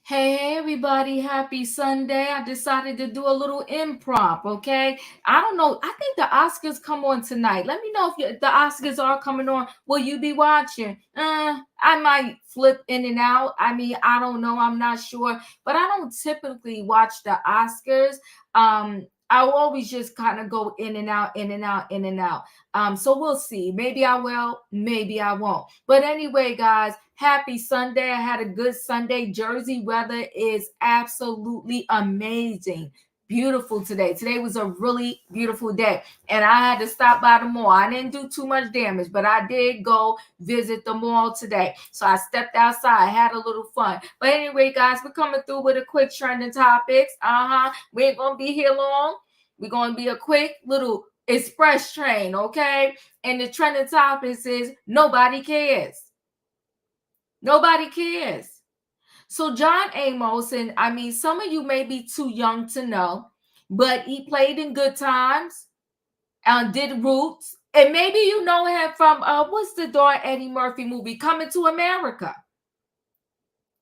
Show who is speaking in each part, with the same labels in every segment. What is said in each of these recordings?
Speaker 1: Hey everybody, happy Sunday. I decided to do a little improv, okay? I don't know. I think the Oscars come on tonight. Let me know if the Oscars are coming on. Will you be watching? I might flip in and out. I mean, I don't know. I'm not sure. But I don't typically watch the Oscars. I'll always just kind of go in and out, in and out, in and out. So we'll see. Maybe I will, maybe I won't. But anyway, guys, happy Sunday. I had a good Sunday. Jersey weather is absolutely amazing. Beautiful today. Today was a really beautiful day. And I had to stop by the mall. I didn't do too much damage, but I did go visit the mall today. So I stepped outside, had a little fun. But anyway, guys, we're coming through with a quick trending topics. We ain't going to be here long. We're going to be a quick little express train, okay? And the trending topics is nobody cares. Nobody cares. So John Amos, and I mean, some of you may be too young to know, but he played in Good Times, did Roots, and maybe you know him from, what's the Dora Eddie Murphy movie, Coming to America.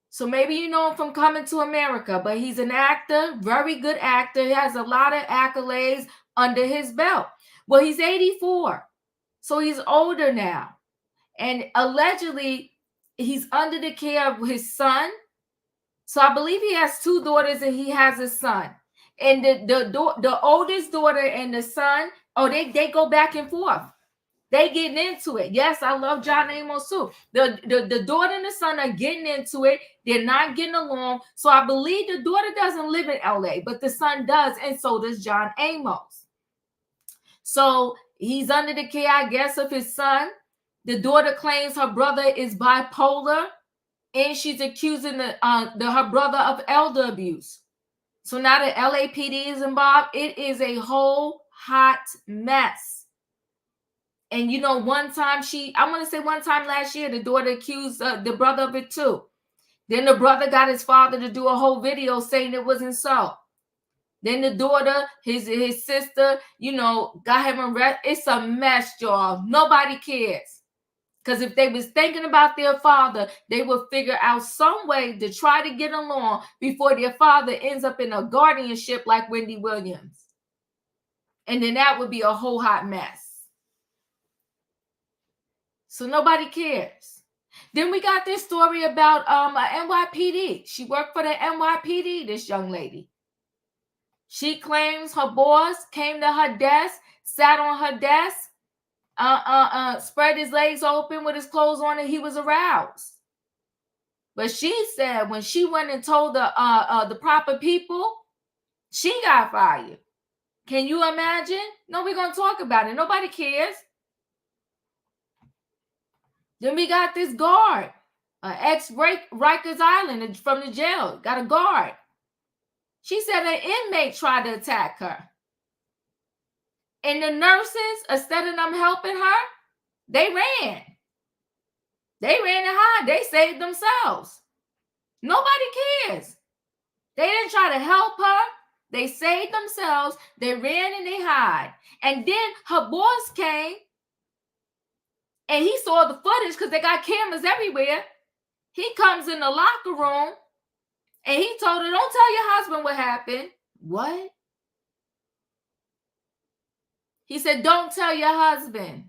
Speaker 1: So maybe you know him from Coming to America, but he's an actor, very good actor. He has a lot of accolades under his belt. Well, he's 84, so he's older now. And allegedly, he's under the care of his son. So I believe he has two daughters and he has a son. And the oldest daughter and the son, they go back and forth. They getting into it. Yes, I love John Amos too. The daughter and the son are getting into it. They're not getting along. So I believe the daughter doesn't live in LA, but the son does, and so does John Amos. So he's under the care, I guess, of his son. The daughter claims her brother is bipolar, and she's accusing her brother of elder abuse. So now the LAPD is involved. It is a whole hot mess. And you know, one time last year, the daughter accused the brother of it too. Then the brother got his father to do a whole video saying it wasn't so. Then the daughter, his sister, got him arrested. It's a mess, y'all. Nobody cares. Because if they was thinking about their father, they would figure out some way to try to get along before their father ends up in a guardianship like Wendy Williams. And then that would be a whole hot mess. So nobody cares. Then we got this story about NYPD. She worked for the NYPD, this young lady. She claims her boss came to her desk, sat on her desk, spread his legs open with his clothes on, and he was aroused. But she said when she went and told the proper people, she got fired. Can you imagine? No, we're going to talk about it. Nobody cares. Then we got this guard, ex-Rikers Island from the jail, got a guard. She said an inmate tried to attack her. And the nurses, instead of them helping her, they ran. They ran and hid. They saved themselves. Nobody cares. They didn't try to help her. They saved themselves. They ran and they hid. And then her boss came and he saw the footage because they got cameras everywhere. He comes in the locker room and he told her, don't tell your husband what happened. What? He said, don't tell your husband.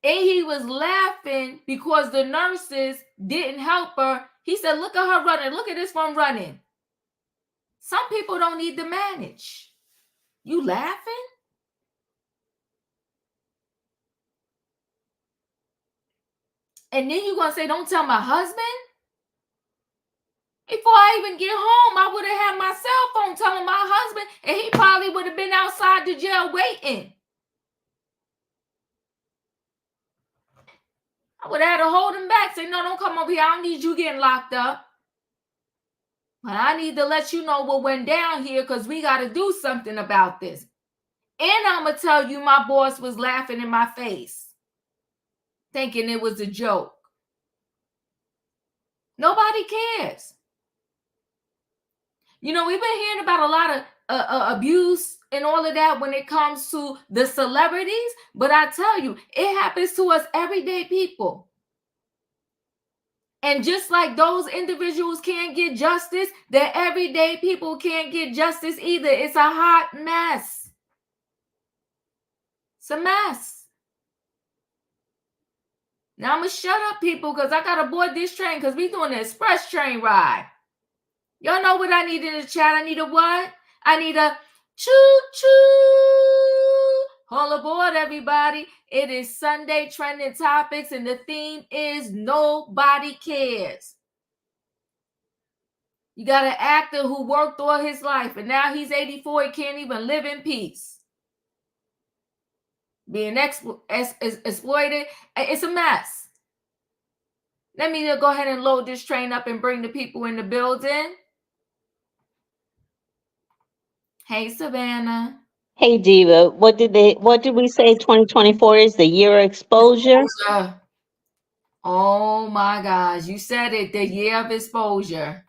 Speaker 1: And he was laughing because the nurses didn't help her. He said, look at her running. Look at this one running. Some people don't need to manage. You laughing? And then you going to say, don't tell my husband? Before I even get home, I would have had my cell phone telling my husband, and he probably would have been outside the jail waiting. I would have had to hold him back, say, no, don't come over here. I don't need you getting locked up. But I need to let you know what went down here because we got to do something about this. And I'm going to tell you my boss was laughing in my face, thinking it was a joke. Nobody cares. You know, we've been hearing about a lot of abuse and all of that when it comes to the celebrities. But I tell you, it happens to us everyday people. And just like those individuals can't get justice, the everyday people can't get justice either. It's a hot mess. It's a mess. Now I'm going to shut up, people, because I got to board this train because we're doing an express train ride. Y'all know what I need in the chat? I need a what? I need a choo-choo. All aboard, everybody. It is Sunday Trending Topics, and the theme is Nobody Cares. You got an actor who worked all his life, and now he's 84. He can't even live in peace. Being exploited. It's a mess. Let me go ahead and load this train up and bring the people in the building. Hey, Savannah.
Speaker 2: Hey, Diva, what did we say 2024 is the year of exposure?
Speaker 1: Oh my gosh, you said it, the year of exposure.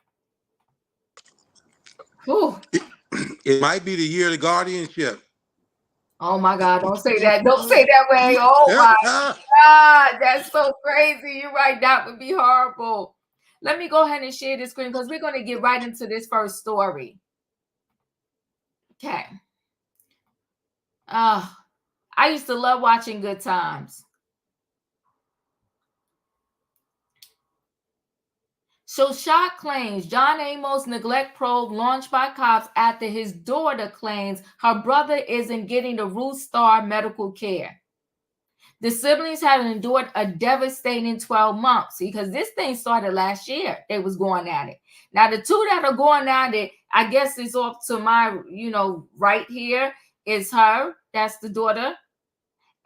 Speaker 3: It might be the year of the guardianship.
Speaker 1: Oh my God, don't say that. Don't say that way. Oh my God, that's so crazy. You're right, that would be horrible. Let me go ahead and share the screen because we're going to get right into this first story. Okay. I used to love watching Good Times. So shock claims John Amos neglect probe launched by cops after his daughter claims her brother isn't getting the Ruth Star medical care. The siblings have endured a devastating 12 months because this thing started last year. They was going at it. Now, the two that are going at it, I guess is off to my, right here is her. That's the daughter.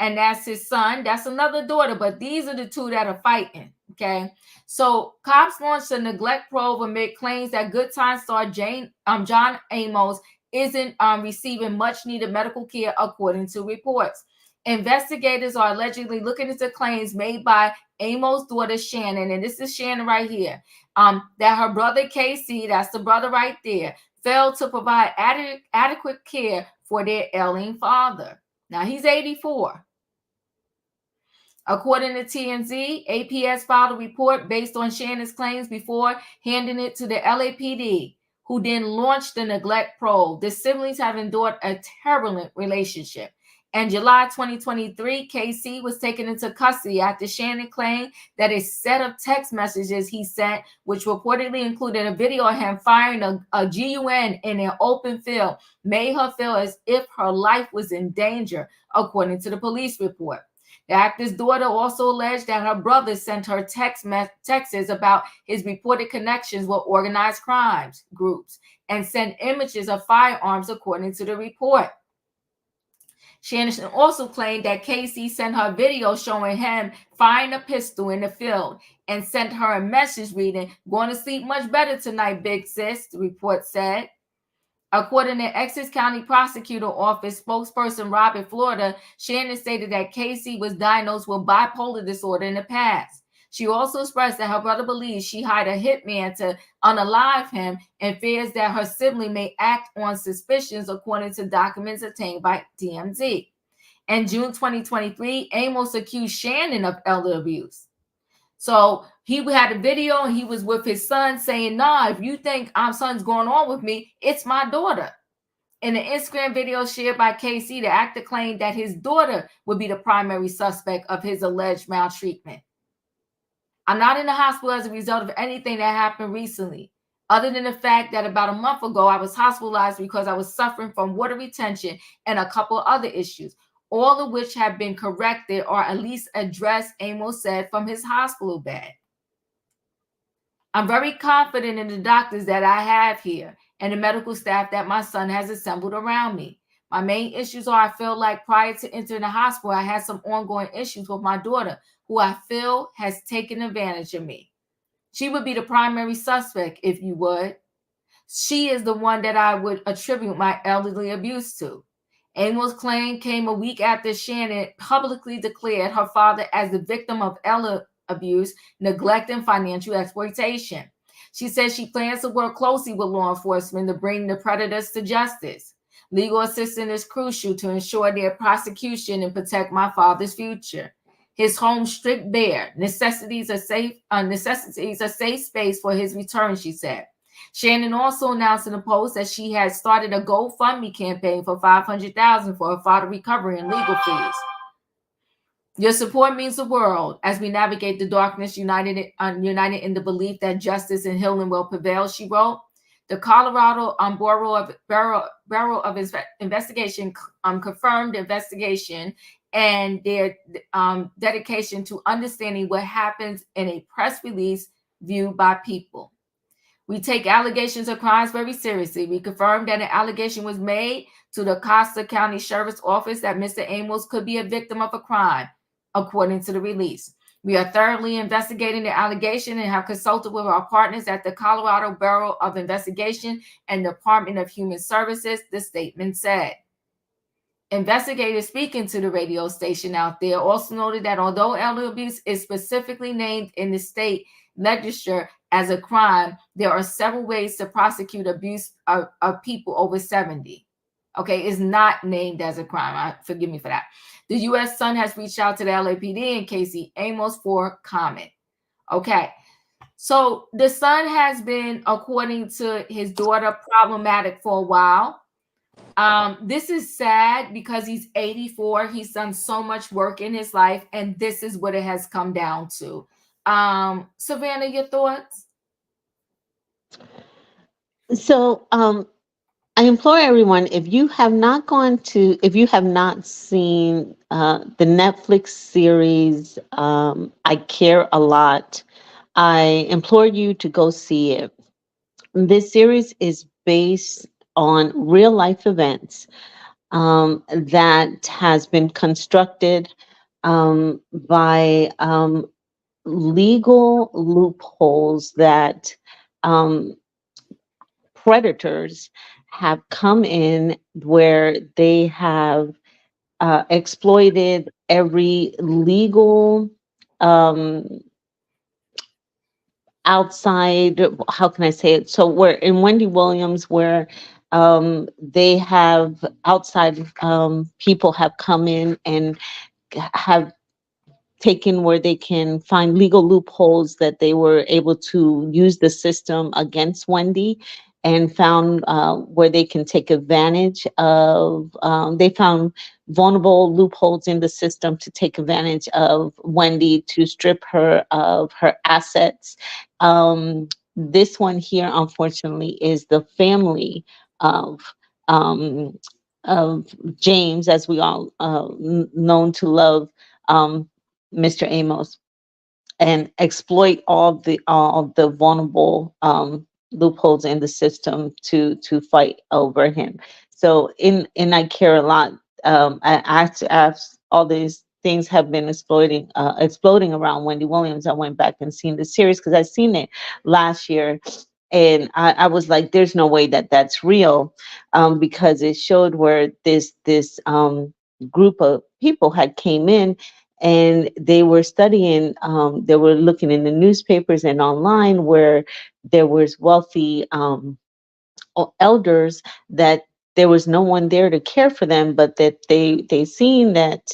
Speaker 1: And that's his son. That's another daughter. But these are the two that are fighting. Okay. So cops launched a neglect probe amid claims that Good Time star John Amos isn't receiving much needed medical care, according to reports. Investigators are allegedly looking into claims made by Amos' daughter Shannon, and this is Shannon right here, that her brother Casey, that's the brother right there, failed to provide adequate care for their ailing father. Now, he's 84. According to TMZ, APS filed a report based on Shannon's claims before handing it to the LAPD, who then launched the neglect probe. The siblings have endured a turbulent relationship. In July 2023, KC was taken into custody after Shannon claimed that a set of text messages he sent, which reportedly included a video of him firing a GUN in an open field, made her feel as if her life was in danger, according to the police report. The actor's daughter also alleged that her brother sent her texts about his reported connections with organized crime groups and sent images of firearms, according to the report. Shannon also claimed that Casey sent her video showing him firing a pistol in the field and sent her a message reading, "Going to sleep much better tonight, big sis," the report said. According to Essex County Prosecutor Office spokesperson Robert Florida, Shannon stated that Casey was diagnosed with bipolar disorder in the past. She also expressed that her brother believes she hired a hitman to unalive him and fears that her sibling may act on suspicions, according to documents obtained by TMZ. In June 2023, Amos accused Shannon of elder abuse. So he had a video and he was with his son saying, "Nah, if you think son's going on with me, it's my daughter." In an Instagram video shared by KC, the actor claimed that his daughter would be the primary suspect of his alleged maltreatment. I'm not in the hospital as a result of anything that happened recently, other than the fact that about a month ago, I was hospitalized because I was suffering from water retention and a couple of other issues, all of which have been corrected or at least addressed, Amos said from his hospital bed. I'm very confident in the doctors that I have here and the medical staff that my son has assembled around me. My main issues are I feel like prior to entering the hospital, I had some ongoing issues with my daughter, who I feel has taken advantage of me. She would be the primary suspect, if you would. She is the one that I would attribute my elderly abuse to. Amos' claim came a week after Shannon publicly declared her father as the victim of elder abuse, neglect, and financial exploitation. She says she plans to work closely with law enforcement to bring the predators to justice. Legal assistance is crucial to ensure their prosecution and protect my father's future. His home stripped bare, necessities a safe space for his return, she said. Shannon also announced in a post that she had started a GoFundMe campaign for $500,000 for her father recovery and legal fees. Your support means the world as we navigate the darkness, united in the belief that justice and healing will prevail, she wrote. The Colorado Bureau of Investigation confirmed the investigation and their dedication to understanding what happens in a press release viewed by people. We take allegations of crimes very seriously. We confirmed that an allegation was made to the Costa County Sheriff's Office that Mr. Amos could be a victim of a crime, according to the release. We are thoroughly investigating the allegation and have consulted with our partners at the Colorado Bureau of Investigation and Department of Human Services, the statement said. Investigators speaking to the radio station out there also noted that although elder abuse is specifically named in the state legislature as a crime, there are several ways to prosecute abuse of people over 70. Okay, it's not named as a crime. Forgive me for that. The U.S. Sun has reached out to the LAPD and KC Amos for comment. Okay, so the Sun has been, according to his daughter, problematic for a while. This is sad because he's 84. He's done so much work in his life, and this is what it has come down to. Savannah, your thoughts?
Speaker 2: So, I implore everyone, if you have not seen the Netflix series, I Care a Lot, I implore you to go see it. This series is based on real life events that has been constructed by legal loopholes that predators have come in, where they have exploited every legal outside, how can I say it? So where in Wendy Williams, where they have outside people have come in and have taken where they can find legal loopholes that they were able to use the system against Wendy, and found where they can take advantage of, they found vulnerable loopholes in the system to take advantage of Wendy to strip her of her assets. This one here, unfortunately, is the family of James, as we all known to love, Mr. Amos, and exploit all the vulnerable loopholes in the system to fight over him. So in I Care a Lot, as all these things have been exploding around Wendy Williams, I went back and seen the series because I seen it last year. And I was like, there's no way that that's real, because it showed where this group of people had came in, and they were studying, they were looking in the newspapers and online where there was wealthy elders, that there was no one there to care for them, but that they seen that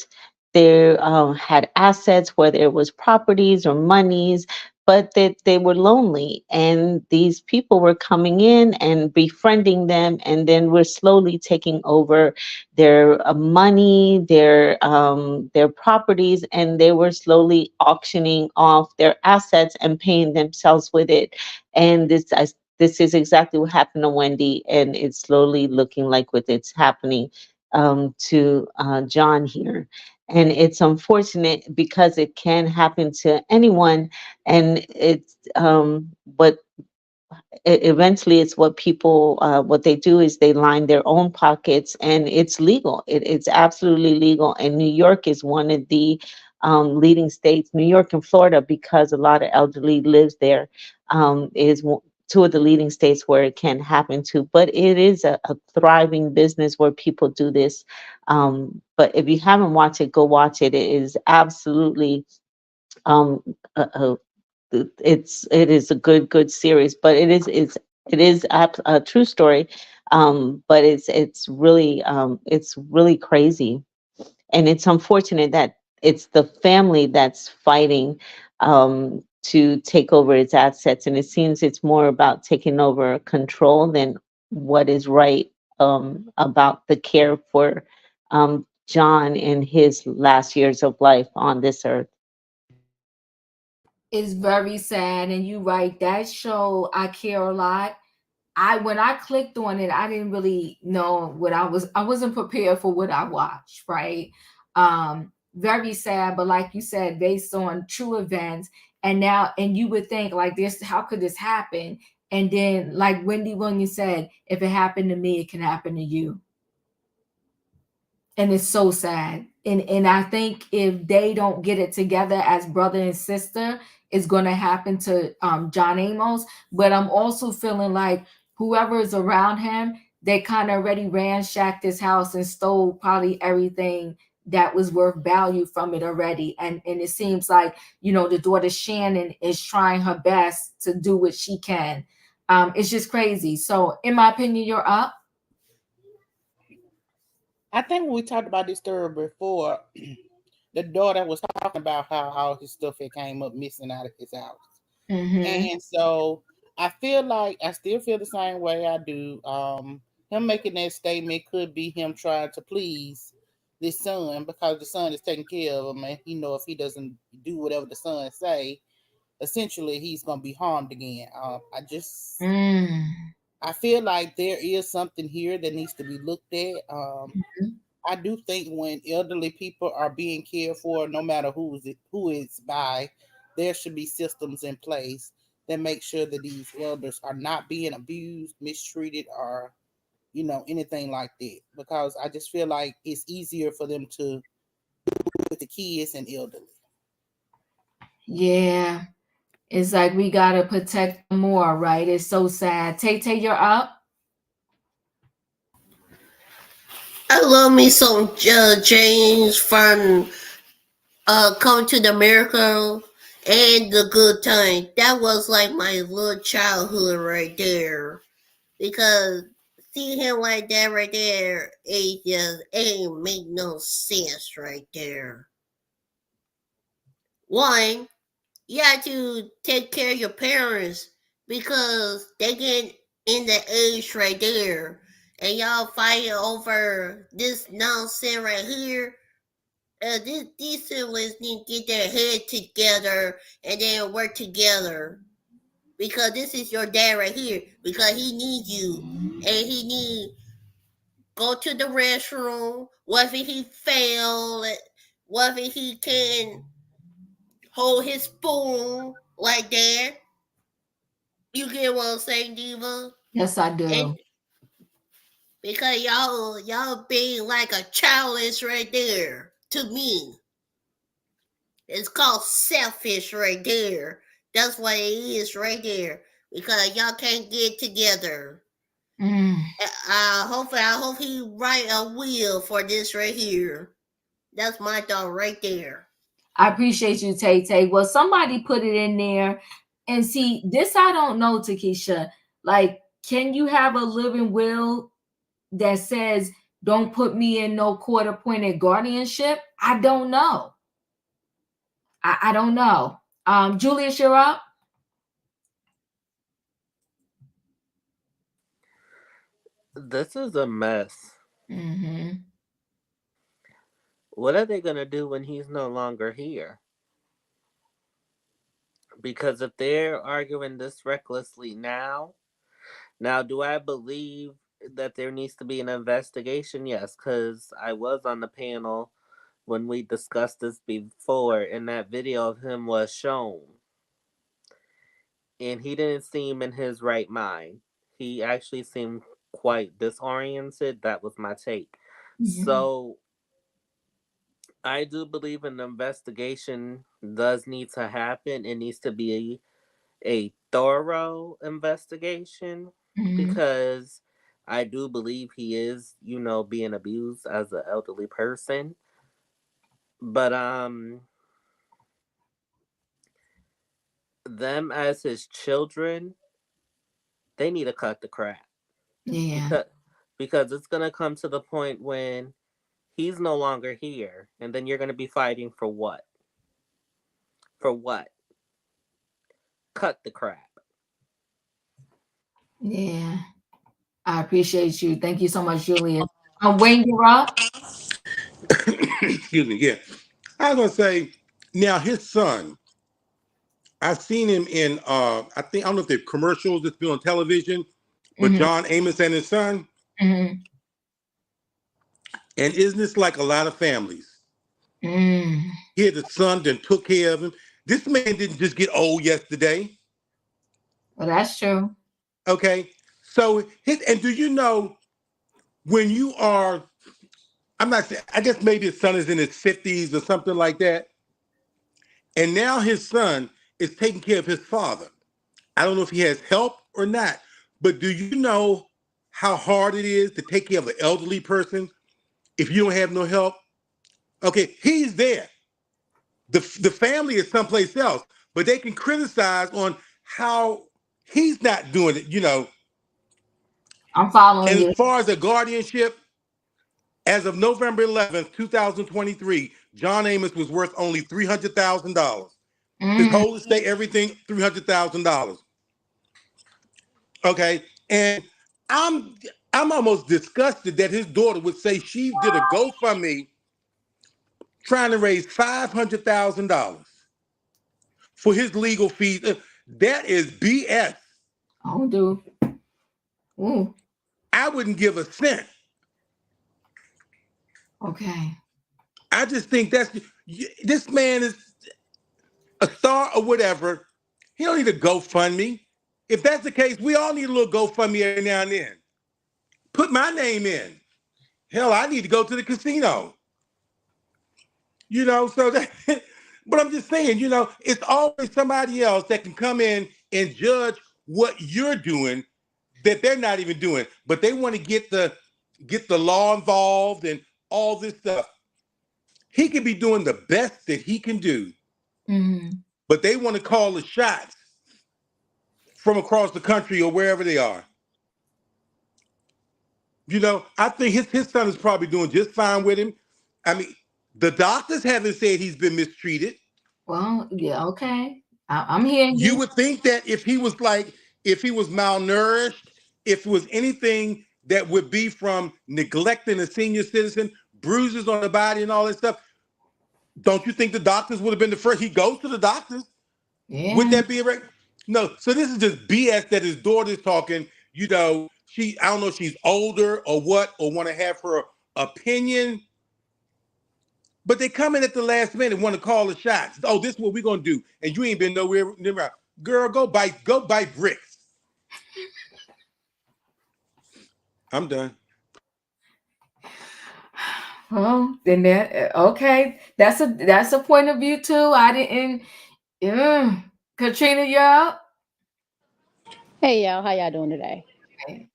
Speaker 2: they had assets, whether it was properties or monies, but that they were lonely, and these people were coming in and befriending them, and then we're slowly taking over their money, their properties, and they were slowly auctioning off their assets and paying themselves with it. And this is exactly what happened to Wendy, and it's slowly looking like what it's happening to John here. And it's unfortunate because it can happen to anyone, and it's but eventually it's what people what they do is they line their own pockets, and it's legal. It's absolutely legal, and New York is one of the leading states. New York and Florida, because a lot of elderly lives there, two of the leading states where it can happen to. But it is a thriving business where people do this. But if you haven't watched it, go watch it. It is absolutely um, a, it is a good series, but it is a true story. But it's really crazy, and it's unfortunate that it's the family that's fighting to take over its assets, and it seems it's more about taking over control than what is right about the care for John in his last years of life on this earth.
Speaker 1: It's very sad, and you right. That show, I Care a Lot. When I clicked on it, I didn't really know what I wasn't prepared for what I watched, right? Very sad, but like you said, based on true events. And you would think like this, how could this happen? And then like Wendy Williams said, if it happened to me, it can happen to you. And it's so sad. And I think if they don't get it together as brother and sister, it's going to happen to John Amos. But I'm also feeling like whoever is around him, they kind of already ransacked his house and stole probably everything that was worth value from it already. And it seems like, the daughter Shannon is trying her best to do what she can. It's just crazy. So in my opinion, you're up.
Speaker 4: I think we talked about this story before. The daughter was talking about how all his stuff had came up missing out of his house.
Speaker 1: Mm-hmm.
Speaker 4: And so I feel like I still feel the same way I do. Him making that statement could be him trying to please this son, because the son is taking care of him, and if he doesn't do whatever the son say, essentially he's gonna be harmed again. I feel like there is something here that needs to be looked at. I do think when elderly people are being cared for, no matter who is by, there should be systems in place that make sure that these elders are not being abused, mistreated, or anything like that. Because I just feel like it's easier for them to with the kids and elderly.
Speaker 1: Yeah. It's like we gotta protect them more, right? It's so sad. Tay Tay, you're up.
Speaker 5: I love me some James from Come to the Miracle and The Good Time. That was like my little childhood right there. Because see him like that right there, it just ain't make no sense right there. One, you have to take care of your parents because they get in the age right there, and y'all fighting over this nonsense right here. These siblings need to get their head together and then work together, because this is your dad right here, because he needs you, and he need go to the restroom. What if he fail? What if he can hold his spoon like that? You get what I'm saying, Diva?
Speaker 1: Yes, I
Speaker 5: And
Speaker 1: do.
Speaker 5: because y'all being like a childish right there to me. It's called selfish right there. That's what it is right there. Because y'all can't get together.
Speaker 1: Mm.
Speaker 5: I hope he write a will for this right here. That's my thought right there.
Speaker 1: I appreciate you, Tay Tay. Well, somebody put it in there. And see, this I don't know, Takesha. Like, can you have a living will that says, don't put me in no court appointed guardianship? I don't know. I don't know. Julius, you're up.
Speaker 6: This is a mess.
Speaker 1: Mm-hmm.
Speaker 6: What are they going to do when he's no longer here? Because if they're arguing this recklessly now, do I believe that there needs to be an investigation? Yes, because I was on the panel when we discussed this before, and that video of him was shown. And he didn't seem in his right mind. He actually seemed quite disoriented. That was my take.
Speaker 1: Mm-hmm.
Speaker 6: So I do believe an investigation does need to happen. It needs to be a thorough investigation
Speaker 1: Mm-hmm.
Speaker 6: because I do believe he is, being abused as an elderly person. But them as his children, they need to cut the crap
Speaker 1: Yeah.
Speaker 6: because it's gonna come to the point when he's no longer here, and then you're gonna be fighting for what? For what? Cut the crap.
Speaker 1: Yeah. I appreciate you. Thank you so much, Julius. Wayne, you're up.
Speaker 3: Excuse me. Yeah, I was gonna say now his son. I've seen him in I don't know if they're commercials that's been on television, but
Speaker 1: Mm-hmm.
Speaker 3: John Amos and his son.
Speaker 1: Mm-hmm.
Speaker 3: And isn't this like a lot of families?
Speaker 1: Mm.
Speaker 3: He had the son that took care of him. This man didn't just get old yesterday.
Speaker 1: Well, that's true.
Speaker 3: Okay. So and do you know when you are, I'm not saying, I guess maybe his son is in his 50s or something like that. And now his son is taking care of his father. I don't know if he has help or not, but do you know how hard it is to take care of an elderly person if you don't have no help? Okay, he's there. The family is someplace else, but they can criticize on how he's not doing it.
Speaker 1: I'm following
Speaker 3: And as
Speaker 1: you.
Speaker 3: far as the guardianship, as of November 11th, 2023, John Amos was worth only $300,000. His
Speaker 1: Mm.
Speaker 3: whole estate, everything, $300,000. Okay, and I'm I'm almost disgusted that his daughter would say she did a GoFundMe trying to raise $500,000 for his legal fees. That is BS.
Speaker 1: I don't do. Ooh.
Speaker 3: I wouldn't give a cent.
Speaker 1: Okay.
Speaker 3: I just think this man is a star or whatever. He don't need a GoFundMe. If that's the case, we all need a little GoFundMe every now and then. Put my name in. Hell, I need to go to the casino. So that, but I'm just saying, it's always somebody else that can come in and judge what you're doing that they're not even doing. But they want to get the law involved and all this stuff. He could be doing the best that he can do,
Speaker 1: Mm-hmm.
Speaker 3: but they want to call the shots from across the country or wherever they are. I think his son is probably doing just fine with him. I mean, the doctors haven't said he's been mistreated.
Speaker 1: Well, yeah. Okay. I'm hearing
Speaker 3: You
Speaker 1: you.
Speaker 3: would think that if he was malnourished, if it was anything that would be from neglecting a senior citizen, bruises on the body and all that stuff, don't you think the doctors would have been the first? He goes to the doctors. Would
Speaker 1: Yeah.
Speaker 3: that be a No. So this is just BS that his daughter's talking. I don't know if she's older or what, or want to have her opinion, but they come in at the last minute and want to call the shots. Oh, this is what we're gonna do, and you ain't been nowhere near. Girl, go bite bricks. I'm done.
Speaker 1: Well, then that okay. That's a point of view too. I didn't. Yeah. Katrina, you're up.
Speaker 7: Hey y'all, how y'all doing today?
Speaker 1: Okay.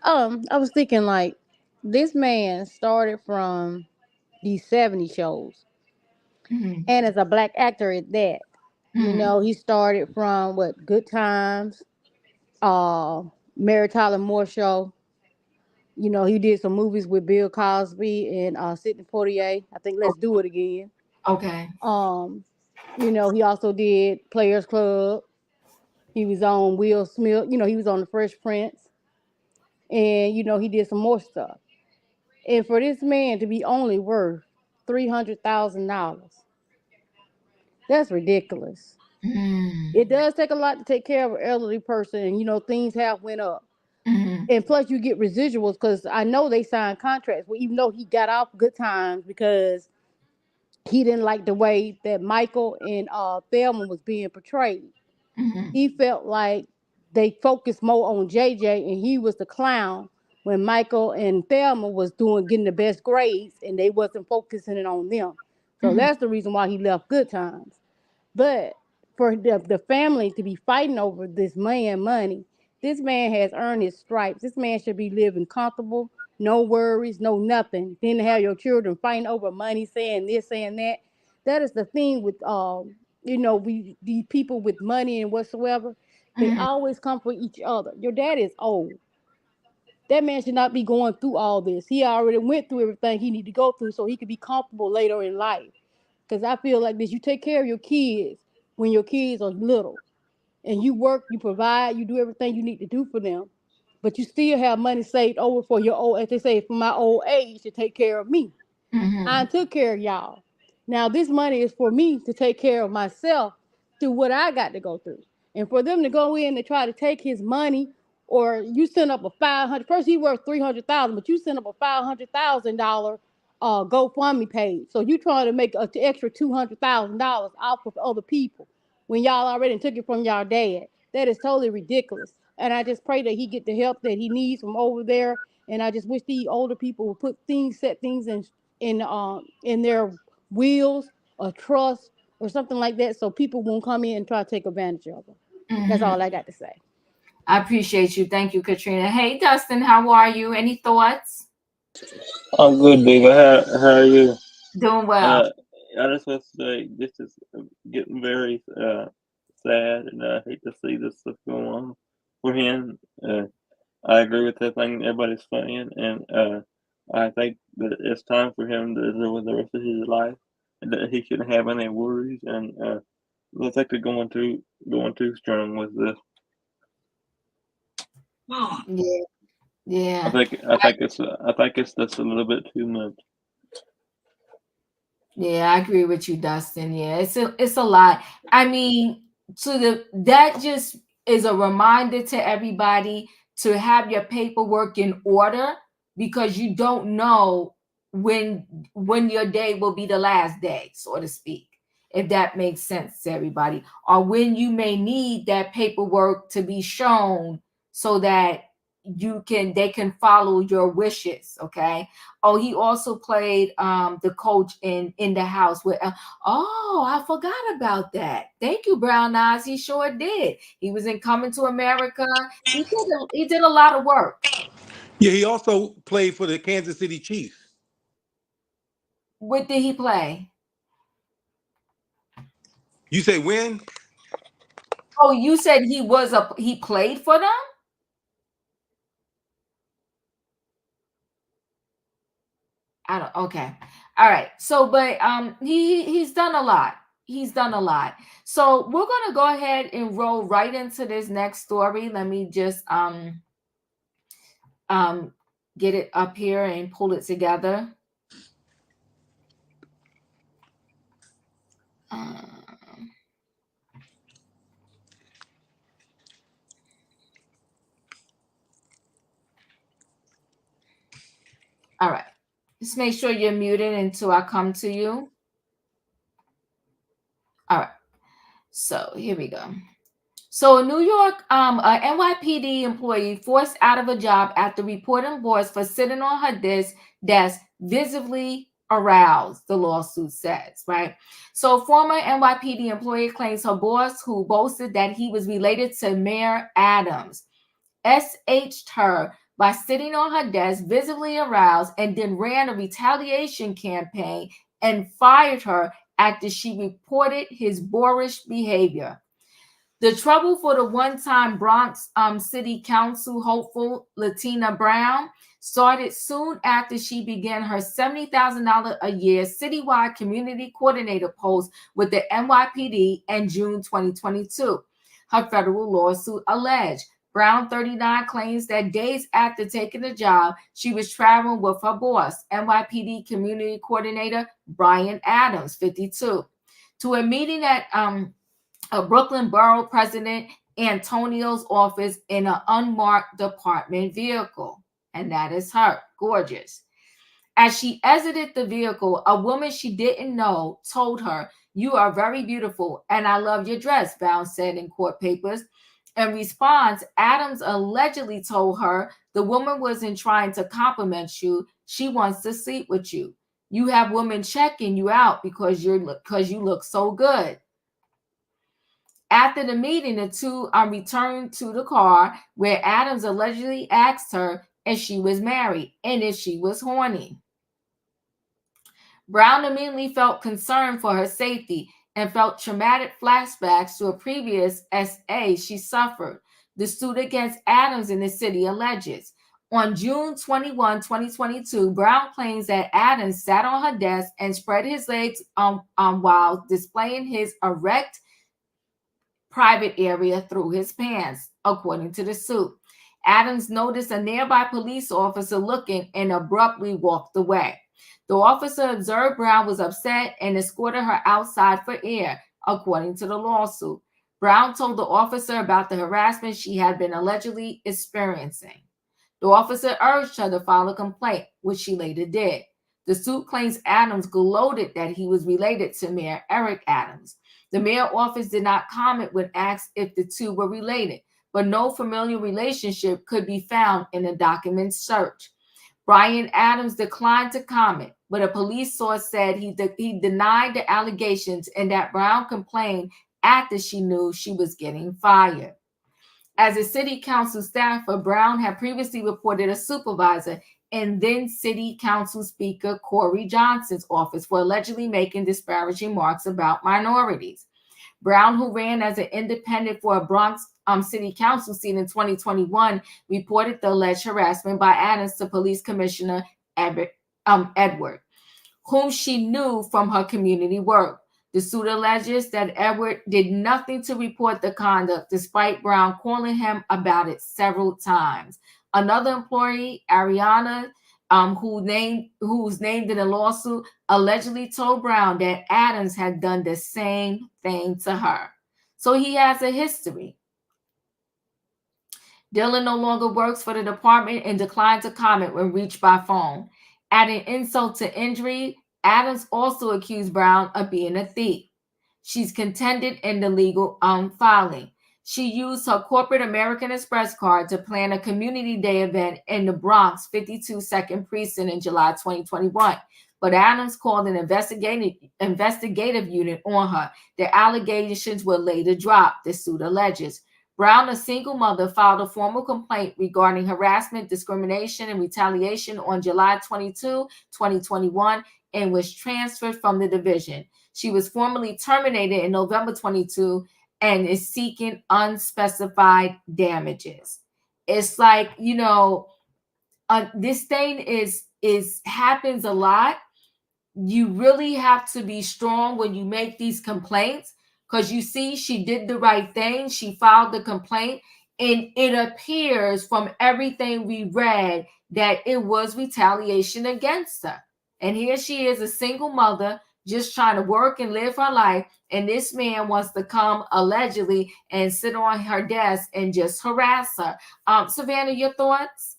Speaker 7: I was thinking like this man started from these 70 shows
Speaker 1: Mm-hmm.
Speaker 7: and as a black actor at that.
Speaker 1: Mm-hmm.
Speaker 7: He started from what Good Times, uh Mary Tyler Moore show. He did some movies with Bill Cosby and Sidney Poitier. I think Let's Do It Again.
Speaker 1: Okay.
Speaker 7: Um, he also did Players Club. He was on Will Smith, he was on the Fresh Prince. and he did some more stuff. And for this man to be only worth $300,000, that's ridiculous.
Speaker 1: Mm.
Speaker 7: It does take a lot to take care of an elderly person, and things have went up.
Speaker 1: Mhm.
Speaker 7: And plus, you get residuals because I know they signed contracts. Well, even though he got off good times because he didn't like the way that Michael and Thelma was being portrayed.
Speaker 1: Mhm.
Speaker 7: He felt like they focused more on JJ and he was the clown when Michael and Thelma was getting the best grades and they wasn't focusing it on them. So
Speaker 1: Mhm.
Speaker 7: that's the reason why he left good times. But for the family to be fighting over this money, this man has earned his stripes. This man should be living comfortable, no worries, no nothing. Then to have your children fighting over money, saying this, saying that. That is the thing with we these people with money and whatsoever. They
Speaker 1: Mhm.
Speaker 7: always come for each other. Your dad is old. That man should not be going through all this. He already went through everything he need to go through so he could be comfortable later in life. Because I feel like this, you take care of your kids when your kids are little. And you work, you provide, you do everything you need to do for them. But you still have money saved over for your old, as they say, for my old age to take care of me. I
Speaker 1: Mhm.
Speaker 7: took care of y'all. Now this money is for me to take care of myself through what I got to go through. And for them to go in and try to take his money, or you send up a 500. First he worth 300,000, but you send up a $500,000 GoFundMe page. So you trying to make an extra $200,000 off of other people when y'all already took it from y'all dad. That is totally ridiculous. And I just pray that he get the help that he needs from over there. And I just wish the older people would set things in their wills or trust or something like that, so people won't come in and try to take advantage of them. That's
Speaker 1: Mhm.
Speaker 7: all I got to say.
Speaker 1: I appreciate you. Thank you, Katrina. Hey, Dustin, how are you? Any thoughts?
Speaker 8: I'm good, Diva. How are you?
Speaker 1: Doing well.
Speaker 8: Uh, I just want to say this is getting very sad, and I hate to see this stuff going on for him. I agree with everything everybody's saying, and I think that it's time for him to live with the rest of his life, and that he shouldn't have any worries. And looks like they're going too strong with this.
Speaker 1: Yeah.
Speaker 8: I
Speaker 1: Yeah.
Speaker 8: think I think it's I think it's just a little bit too much.
Speaker 1: Yeah, I agree with you, Dustin. Yeah, it's a lot. I mean, that just is a reminder to everybody to have your paperwork in order because you don't know when your day will be the last day, so to speak. If that makes sense to everybody, or when you may need that paperwork to be shown so that they can follow your wishes. Okay. Oh, he also played the coach in the house with. Oh, I forgot about that. Thank you, Brown Eyes. He sure did. He was in Coming to America. He did a lot of work.
Speaker 3: Yeah, he also played for the Kansas City Chiefs.
Speaker 1: What did he play?
Speaker 3: You say when?
Speaker 1: Oh, you said he played for them. I don't. Okay. All right. So, but he's done a lot. He's done a lot. So we're gonna go ahead and roll right into this next story. Let me just um get it up here and pull it together. Um, all right. Just make sure you're muted until I come to you. All right. So here we go. So, a New York, a NYPD employee forced out of a job after reporting boss for sitting on her desk visibly aroused, the lawsuit says, right? So, former NYPD employee claims her boss, who boasted that he was related to Mayor Adams, SH'd her by sitting on her desk visibly aroused and then ran a retaliation campaign and fired her after she reported his boorish behavior. The trouble for the one-time Bronx City Council hopeful Latina Brown started soon after she began her $70,000 a year citywide community coordinator post with the NYPD in June 2022. Her federal lawsuit alleged Brown, 39, claims that days after taking the job, she was traveling with her boss, NYPD Community Coordinator Brian Adams, 52, to a meeting at a Brooklyn Borough President Antonio's office in an unmarked department vehicle. And that is her. Gorgeous. As she exited the vehicle, a woman she didn't know told her, "You are very beautiful, and I love your dress," Brown said in court papers. In response, Adams allegedly told her, "The woman wasn't trying to compliment you. She wants to sleep with you. You have women checking you out because you look so good." After the meeting, the two returned to the car where Adams allegedly asked her if she was married and if she was horny. Brown immediately felt concern for her safety and felt traumatic flashbacks to a previous SA she suffered. The suit against Adams in the city alleges. On June 21, 2022, Brown claims that Adams sat on her desk and spread his legs while displaying his erect private area through his pants, according to the suit. Adams noticed a nearby police officer looking and abruptly walked away. The officer observed Brown was upset and escorted her outside for air, according to the lawsuit. Brown told the officer about the harassment she had been allegedly experiencing. The officer urged her to file a complaint, which she later did. The suit claims Adams gloated that he was related to Mayor Eric Adams. The mayor office did not comment when asked if the two were related, but no familial relationship could be found in the document search. Brian Adams declined to comment, but a police source said he denied the allegations and that Brown complained after she knew she was getting fired. As a city council staffer, Brown had previously reported a supervisor and then city council speaker Corey Johnson's office for allegedly making disparaging remarks about minorities. Brown, who ran as an independent for a Bronx city council seat in 2021, reported the alleged harassment by Adams to Police Commissioner Edward, whom she knew from her community work. The suit alleges that Edward did nothing to report the conduct, despite Brown calling him about it several times. Another employee, Ariana, who's named in the lawsuit, allegedly told Brown that Adams had done the same thing to her. So he has a history. Dillon no longer works for the department and declined to comment when reached by phone. Adding insult to injury, Adams also accused Brown of being a thief. She's contended in the legal filing. She used her corporate American Express card to plan a community day event in the Bronx 52nd Precinct in July 2021. But Adams called an investigative unit on her. The allegations were later dropped, the suit alleges. Brown, a single mother, filed a formal complaint regarding harassment, discrimination, and retaliation on July 22, 2021, and was transferred from the division. She was formally terminated in November 22 and is seeking unspecified damages. It's like, this thing is happens a lot. You really have to be strong when you make these complaints, because you see, she did the right thing. She filed the complaint, and it appears from everything we read that it was retaliation against her. And here she is, a single mother, just trying to work and live her life. And this man wants to come allegedly and sit on her desk and just harass her. Savannah, your thoughts?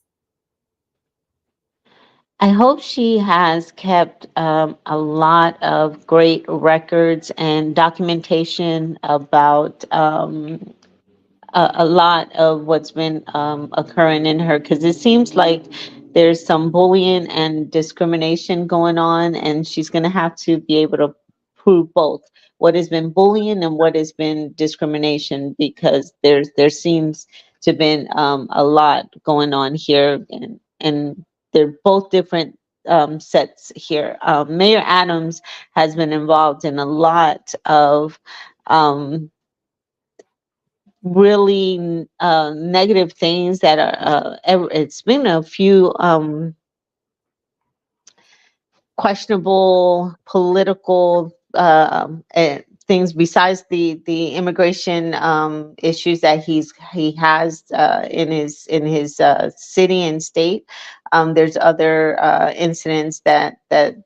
Speaker 2: I hope she has kept a lot of great records and documentation about a lot of what's been occurring in her, because it seems like there's some bullying and discrimination going on, and she's going to have to be able to prove both what has been bullying and what has been discrimination, because there seems to have been a lot going on here, and they're both different sets here. Mayor Adams has been involved in a lot of really negative things that are it's been a few questionable political things besides the immigration issues that he has in his city and state. There's other incidents that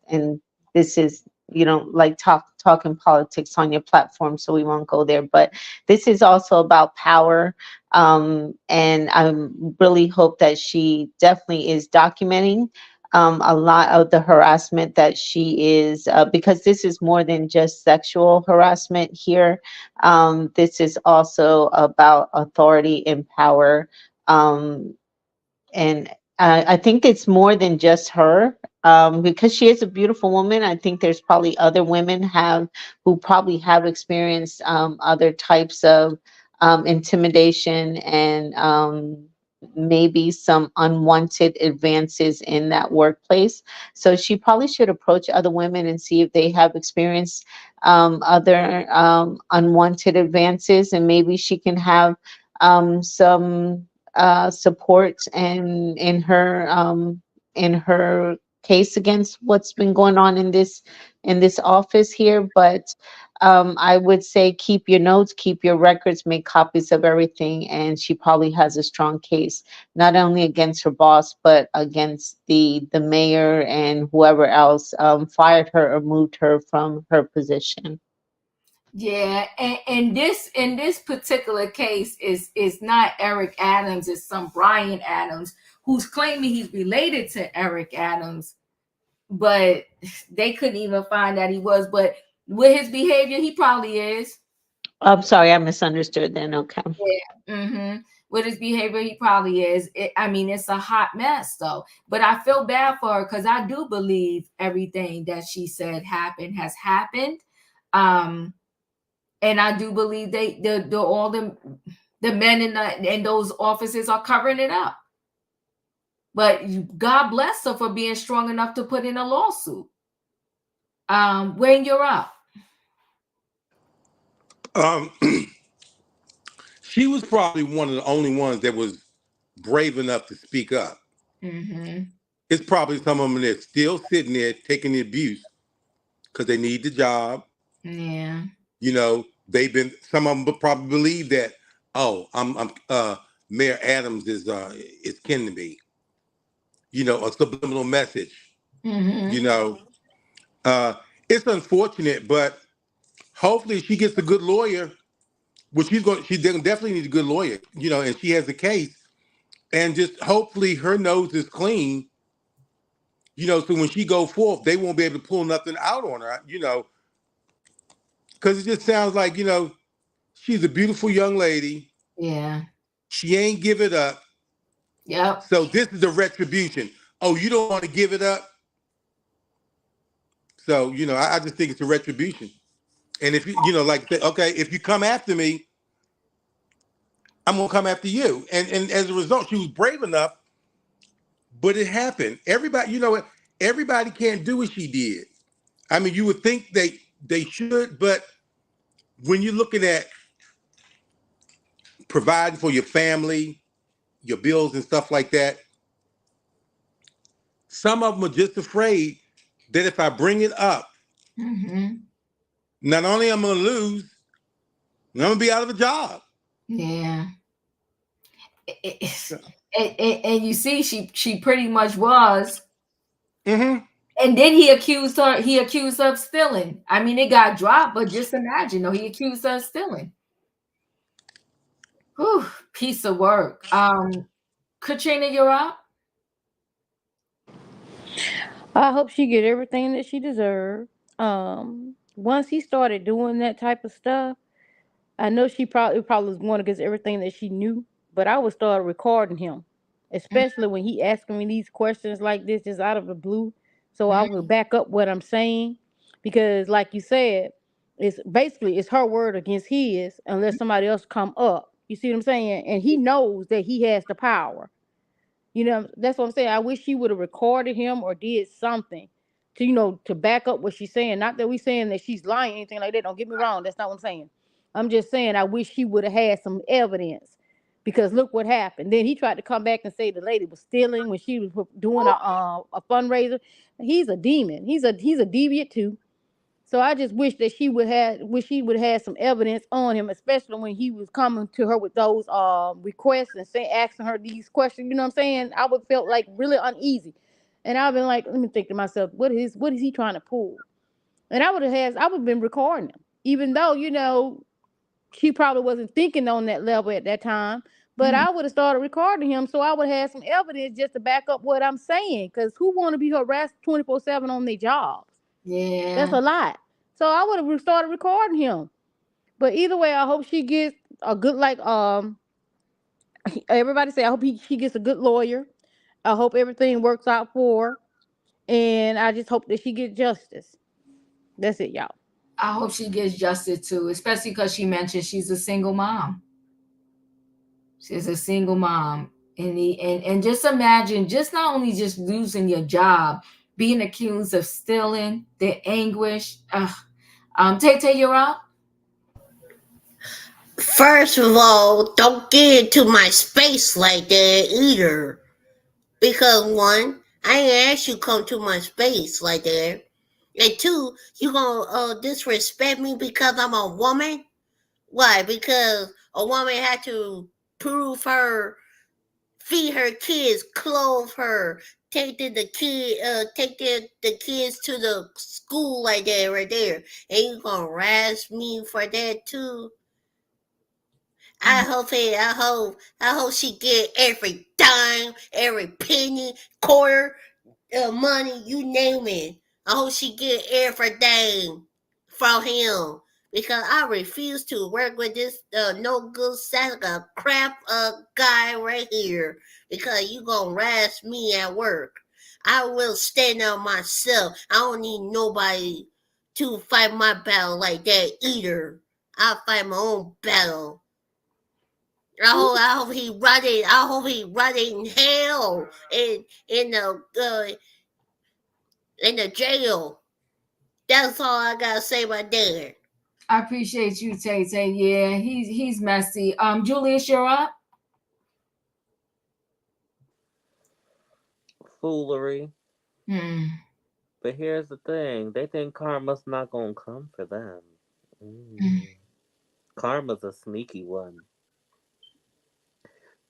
Speaker 2: and this is, you know, like talking politics on your platform, so we won't go there. But this is also about power, and I really hope that she definitely is documenting a lot of the harassment that she is, because this is more than just sexual harassment here. This is also about authority and power. Um, and I think it's more than just her, because she is a beautiful woman. I think there's probably other women who probably have experienced other types of intimidation and maybe some unwanted advances in that workplace. So she probably should approach other women and see if they have experienced other unwanted advances, and maybe she can have some support and in her case against what's been going on in this office here. But I would say keep your notes, keep your records, make copies of everything, and she probably has a strong case, not only against her boss but against the mayor and whoever else fired her or moved her from her position.
Speaker 1: Yeah, and this in this particular case is not Eric Adams, it's some Brian Adams who's claiming he's related to Eric Adams, but they couldn't even find that he was. But with his behavior, he probably is.
Speaker 2: I'm sorry, I misunderstood then. Okay.
Speaker 1: Yeah. With his behavior, he probably is. I mean, it's a hot mess, though. But I feel bad for her because I do believe everything that she said happened has happened. And I do believe all the men in those offices are covering it up. But God bless her for being strong enough to put in a lawsuit. Wayne, you're up.
Speaker 3: Um, she was probably one of the only ones that was brave enough to speak up. It's probably some of them that's still sitting there taking the abuse because they need the job.
Speaker 1: Yeah.
Speaker 3: You know, some of them probably believe that, oh, I'm Mayor Adams is kin to me. You know, a subliminal message. You know, uh, it's unfortunate, but hopefully she gets a good lawyer. Well, she definitely needs a good lawyer. You know, and she has a case, and just hopefully her nose is clean. You know, so when she go forth, they won't be able to pull nothing out on her. You know, because it just sounds like, you know, she's a beautiful young lady.
Speaker 1: Yeah.
Speaker 3: She ain't give it up.
Speaker 1: Yep.
Speaker 3: So this is the retribution. Oh, you don't want to give it up? So, you know, I just think it's a retribution. And if you know, like, okay, if you come after me, I'm gonna come after you. And as a result, she was brave enough, but it happened. Everybody, you know what? Everybody can't do what she did. I mean, you would think they should, but when you're looking at providing for your family, your bills and stuff like that, some of them are just afraid that if I bring it up, not only am I gonna lose, I'm gonna be out of a job.
Speaker 1: Yeah. And you see, she pretty much was. And then he accused her. He accused her of stealing. I mean, it got dropped, but just imagine, though, he accused her of stealing. Whew, piece of work. Katrina, you're up.
Speaker 7: I hope she get everything that she deserves. Once he started doing that type of stuff, I know she probably was going against everything that she knew, but I would start recording him, especially when he asking me these questions like this just out of the blue. So I would back up what I'm saying, because like you said, it's her word against his unless somebody else come up. You see what I'm saying? And he knows that he has the power. You know, that's what I'm saying. I wish she would have recorded him or did something to, to back up what she's saying. Not that we saying that she's lying, anything like that. Don't get me wrong. That's not what I'm saying. I'm just saying I wish she would have had some evidence, because look what happened. Then he tried to come back and say the lady was stealing when she was doing a fundraiser. He's a demon. He's a deviant too. So I just wish she would have some evidence on him, especially when he was coming to her with those requests and asking her these questions. You know what I'm saying? I would felt like really uneasy, and I've been like, let me think to myself, what is he trying to pull? And I would have been recording him, even though she probably wasn't thinking on that level at that time. But I would have started recording him, so I would have some evidence just to back up what I'm saying. Because who want to be harassed 24/7 on their jobs? That's
Speaker 1: Yeah.
Speaker 7: a lot. So I would have started recording him. But either way, I hope she gets a good everybody say. I hope she gets a good lawyer. I hope everything works out for her, and I just hope that she gets justice. That's it, y'all.
Speaker 1: I hope she gets justice too, especially because she mentioned she's a single mom. She's a single mom. And just imagine, just not only just losing your job, being accused of stealing, the anguish. Tay, you're up.
Speaker 5: First of all, don't get into my space like that either. Because one, I ain't asked you to come to my space like that. And two, you gonna disrespect me because I'm a woman? Why? Because a woman had to prove her, feed her kids, clothe her, take the kids to the school like that right there. And you gonna harass me for that too? I hope she get every dime, every penny, quarter, money, you name it. I hope she get everything from him because I refuse to work with this no good sack of crap guy right here because you gonna harass me at work. I will stand up myself. I don't need nobody to fight my battle like that either. I'll fight my own battle. I hope he rot it. I hope he rot it in hell in the jail. That's all I gotta say about that.
Speaker 1: I appreciate you, Tay. Yeah, he's messy. Julius, you're up.
Speaker 6: Foolery.
Speaker 1: Hmm.
Speaker 6: But here's the thing: they think karma's not gonna come for them. Mm. Karma's a sneaky one.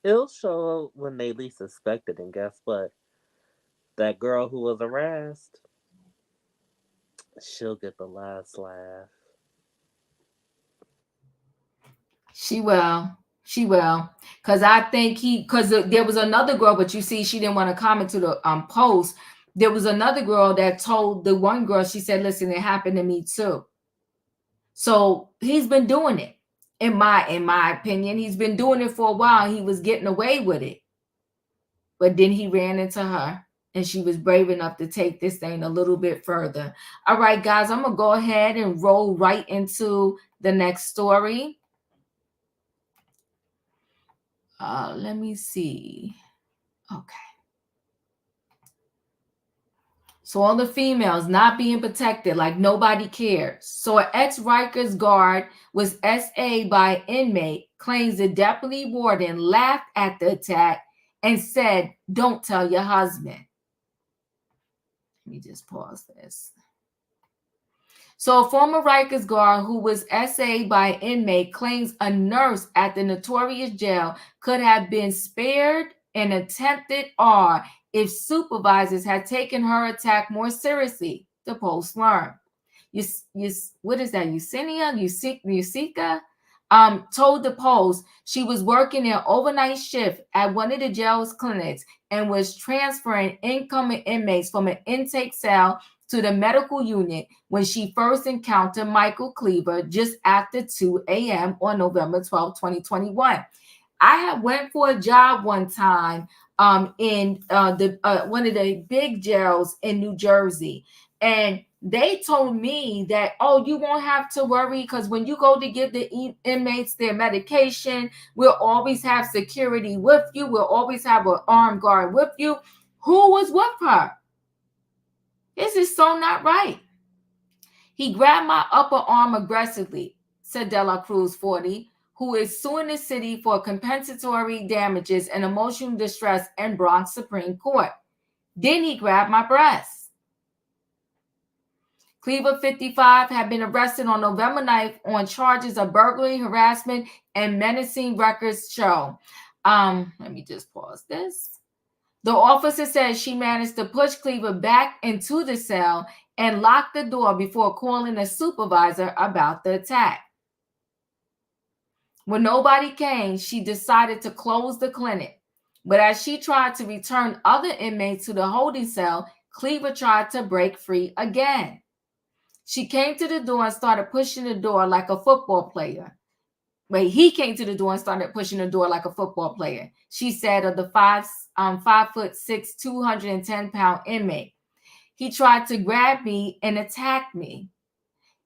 Speaker 6: It'll show up when they least expect it, and guess what? That girl who was harassed, she'll get the last laugh.
Speaker 1: She will. She will. Because I think there was another girl, but you see, she didn't want to comment to the post. There was another girl that told the one girl, she said, listen, it happened to me too. So he's been doing it. In my opinion, he's been doing it for a while. He was getting away with it. But then he ran into her and she was brave enough to take this thing a little bit further. All right, guys, I'm going to go ahead and roll right into the next story. Let me see. Okay. So all the females not being protected, like nobody cares. So an ex-Rikers guard was SA by inmate, claims the deputy warden laughed at the attack and said, don't tell your husband. Let me just pause this. So a former Rikers guard who was SA by inmate claims a nurse at the notorious jail could have been spared an attempted R if supervisors had taken her attack more seriously, the Post learned. What is that? Yusika told the Post she was working an overnight shift at one of the jail's clinics and was transferring incoming inmates from an intake cell to the medical unit when she first encountered Michael Cleaver just after 2 a.m. on November 12, 2021. I had went for a job one time in one of the big jails in New Jersey, and they told me that, oh, you won't have to worry because when you go to give the inmates their medication, we'll always have security with you. We'll always have an armed guard with you. Who was with her? This is so not right. He grabbed my upper arm aggressively, said De La Cruz, 40, who is suing the city for compensatory damages and emotional distress in Bronx Supreme Court. Then he grabbed my breast. Cleaver, 55, had been arrested on November 9th on charges of burglary, harassment, and menacing Rikers show. Let me just pause this. The officer said she managed to push Cleaver back into the cell and lock the door before calling a supervisor about the attack. When nobody came, she decided to close the clinic. But as she tried to return other inmates to the holding cell, Cleaver tried to break free again. She came to the door and started pushing the door like a football player. He came to the door and started pushing the door like a football player, she said of the 5'6", 210-pound inmate. He tried to grab me and attack me.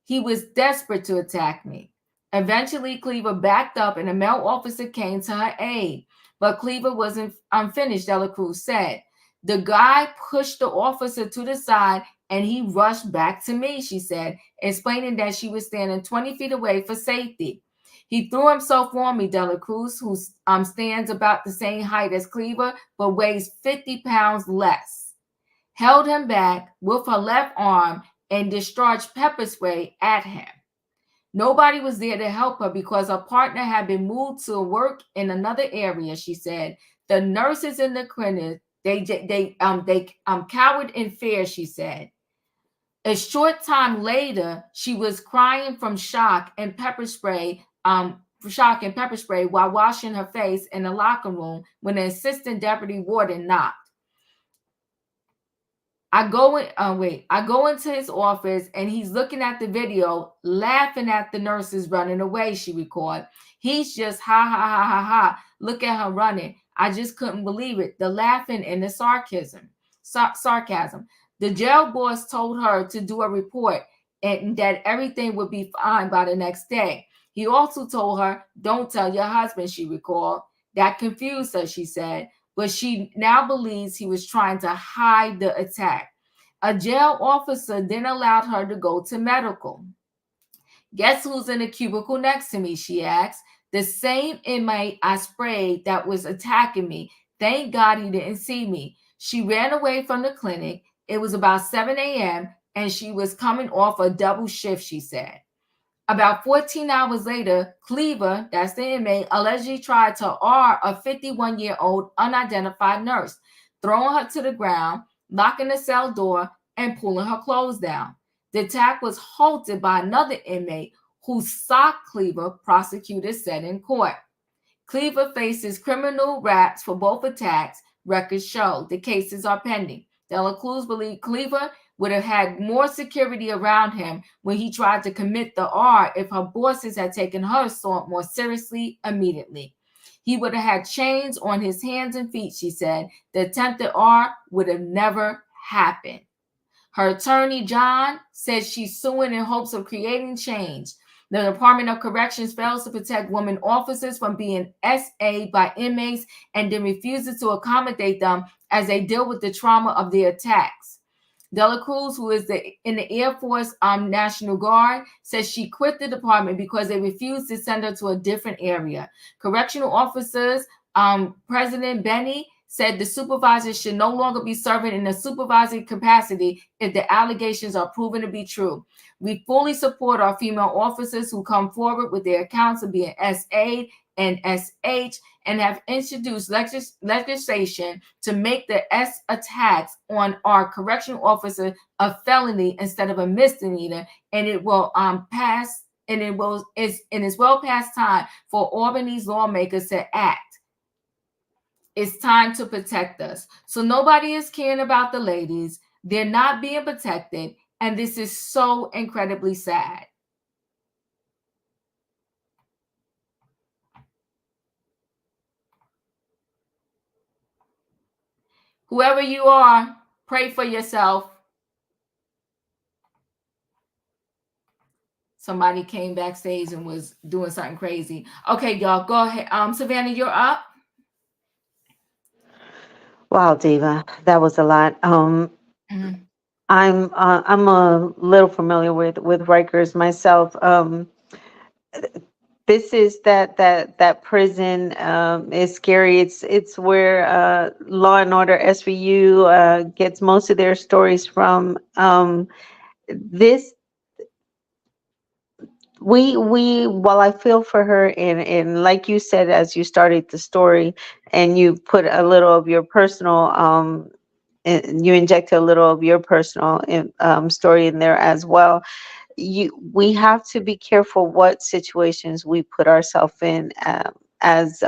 Speaker 1: He was desperate to attack me. Eventually, Cleaver backed up and a male officer came to her aid. But Cleaver wasn't unfinished, Dela Cruz said. The guy pushed the officer to the side and he rushed back to me, she said, explaining that she was standing 20 feet away for safety. He threw himself on me, Dela Cruz, who stands about the same height as Cleaver, but weighs 50 pounds less, held him back with her left arm and discharged pepper spray at him. Nobody was there to help her because her partner had been moved to work in another area, she said. The nurses in the clinic, they cowered in fear, she said. A short time later, she was crying from shock and pepper spray while washing her face in the locker room when the assistant deputy warden knocked. I go into his office and he's looking at the video, laughing at the nurses running away, she recalled. He's just ha, ha, ha, ha, ha. Look at her running. I just couldn't believe it. The laughing and the sarcasm. The jail boss told her to do a report and that everything would be fine by the next day. He also told her, don't tell your husband, she recalled. That confused her, she said, but she now believes he was trying to hide the attack. A jail officer then allowed her to go to medical. Guess who's in the cubicle next to me, she asked. The same inmate I sprayed that was attacking me. Thank God he didn't see me. She ran away from the clinic. It was about 7 a.m. and she was coming off a double shift, she said. About 14 hours later, Cleaver, that's the inmate, allegedly tried to R a 51-year-old unidentified nurse, throwing her to the ground, locking the cell door, and pulling her clothes down. The attack was halted by another inmate who socked Cleaver, prosecutors said in court. Cleaver faces criminal raps for both attacks, records show. The cases are pending. Dela Cruz believed Cleaver would have had more security around him when he tried to commit the R if her bosses had taken her assault more seriously immediately. He would have had chains on his hands and feet, she said. The attempted R would have never happened. Her attorney, John, says she's suing in hopes of creating change. The Department of Corrections fails to protect women officers from being SA'd by inmates and then refuses to accommodate them as they deal with the trauma of the attacks. Dela Cruz, who is in the Air Force National Guard, says she quit the department because they refused to send her to a different area. Correctional officers, President Benny, said the supervisors should no longer be serving in a supervisory capacity if the allegations are proven to be true. We fully support our female officers who come forward with their accounts of being SA and SH and have introduced legislation to make the S attacks on our correctional officer a felony instead of a misdemeanor, and it will pass, and it's well past time for Albany's lawmakers to act. It's time to protect us. So nobody is caring about the ladies. They're not being protected, and this is so incredibly sad. Whoever you are, pray for yourself. Somebody came backstage and was doing something crazy. Okay, y'all, go ahead. Savannah, you're up.
Speaker 2: Wow, Diva, that was a lot. I'm a little familiar with Rikers myself. This is that prison is scary. It's where Law and Order SVU gets most of their stories from. this we While I feel for her, and like you said, as you started the story and you put a little of your personal and you injected a little of your personal story in there as well. We have to be careful what situations we put ourselves in, as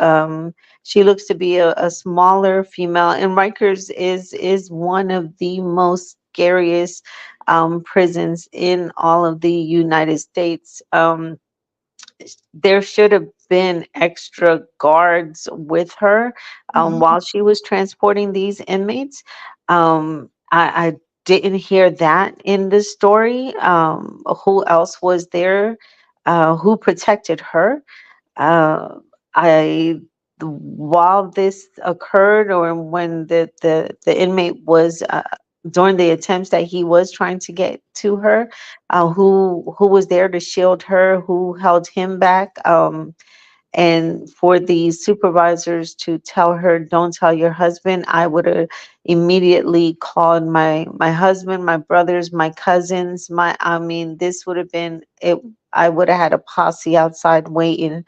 Speaker 2: she looks to be a smaller female, and Rikers is one of the most scariest prisons in all of the United States. There should have been extra guards with her while she was transporting these inmates. I didn't hear that in the story. Who else was there? Who protected her? Uh, I While this occurred, or when the inmate was during the attempts that he was trying to get to her, who was there to shield her, who held him back, and for the supervisors to tell her, don't tell your husband, I would have immediately called my husband, my brothers, my cousins. I mean, this would have been it. I would have had a posse outside waiting.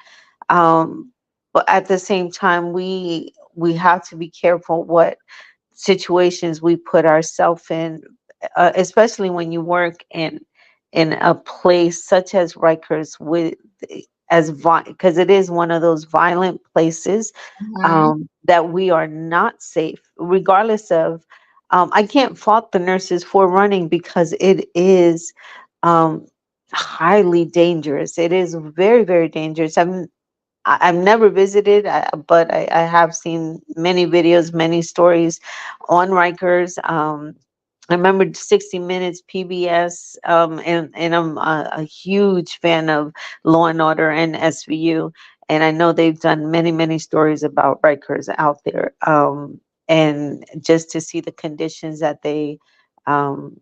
Speaker 2: But at the same time, we have to be careful what situations we put ourselves in, especially when you work in a place such as Rikers, with because it is one of those violent places, that we are not safe, regardless of. I can't fault the nurses for running, because it is um, highly dangerous. It is very, very dangerous. I've never visited, but I have seen many videos, many stories on Rikers. I remember 60 Minutes, PBS, and I'm a huge fan of Law and Order and SVU, and I know they've done many, many stories about Rikers out there. And just to see the conditions that they um,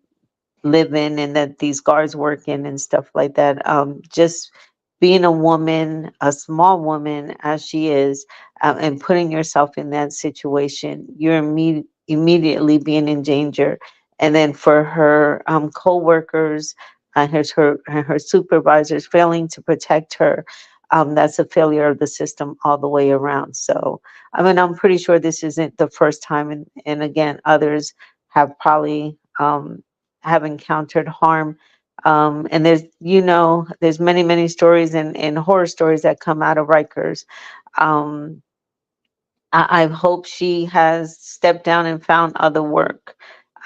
Speaker 2: live in, and that these guards work in, and stuff like that. Just being a woman, a small woman as she is, and putting yourself in that situation, you're immediately being in danger. And then for her co-workers, her supervisors failing to protect her, that's a failure of the system all the way around. So, I mean, I'm pretty sure this isn't the first time, and again, others have probably have encountered harm. And there's many, many stories and horror stories that come out of Rikers. Um, I hope she has stepped down and found other work,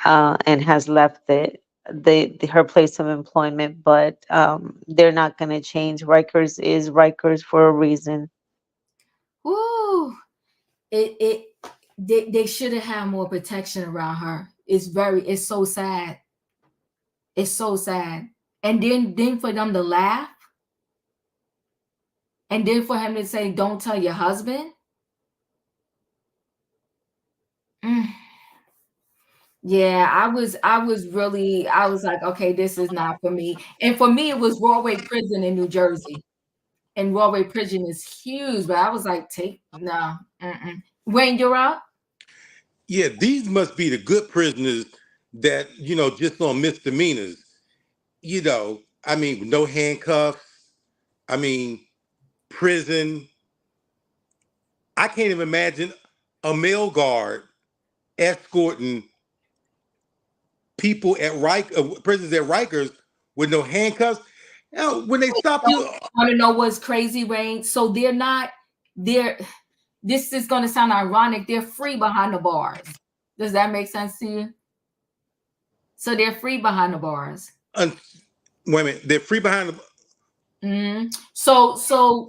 Speaker 2: and has left her place of employment, but they're not going to change. Rikers is Rikers for a reason.
Speaker 1: Woo! It they should have had more protection around her. It's so sad. It's so sad. And then for them to laugh, and then for him to say, "Don't tell your husband." Mm. Yeah, I was like, okay, this is not for me. And for me, it was Rawway Prison in New Jersey. And Rawway Prison is huge, but I was like, take no. Mm-mm. Wayne, you're up.
Speaker 3: Yeah, these must be the good prisoners that, just on misdemeanors. I mean, no handcuffs. I mean, prison. I can't even imagine a male guard escorting people at prisons at Rikers with no handcuffs. When they stop you,
Speaker 1: Want to know what's crazy, Rain? So they're this is going to sound ironic. They're free behind the bars. Does that make sense to you? So they're free behind the bars.
Speaker 3: wait a minute, they're free behind the.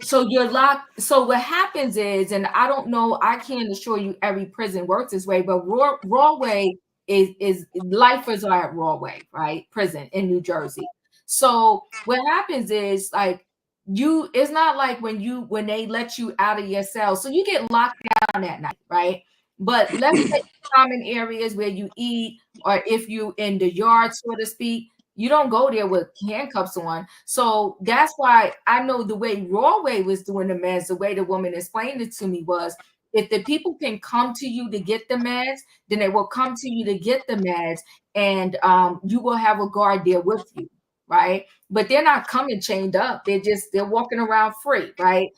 Speaker 1: So you're locked. So what happens is, and I don't know, I can't assure you every prison works this way, but Rawway is lifers are at Rawway, right? Prison in New Jersey. So what happens is, like, it's not like when they let you out of your cell, so you get locked down at night, right? But let's say common areas where you eat, or if you in the yard, so to speak, you don't go there with handcuffs on. So that's why I know the way Rawway was doing the meds, the way the woman explained it to me was if the people can come to you to get the meds, then they will come to you to get the meds, and you will have a guard there with you, right? But they're not coming chained up. They're walking around free, right?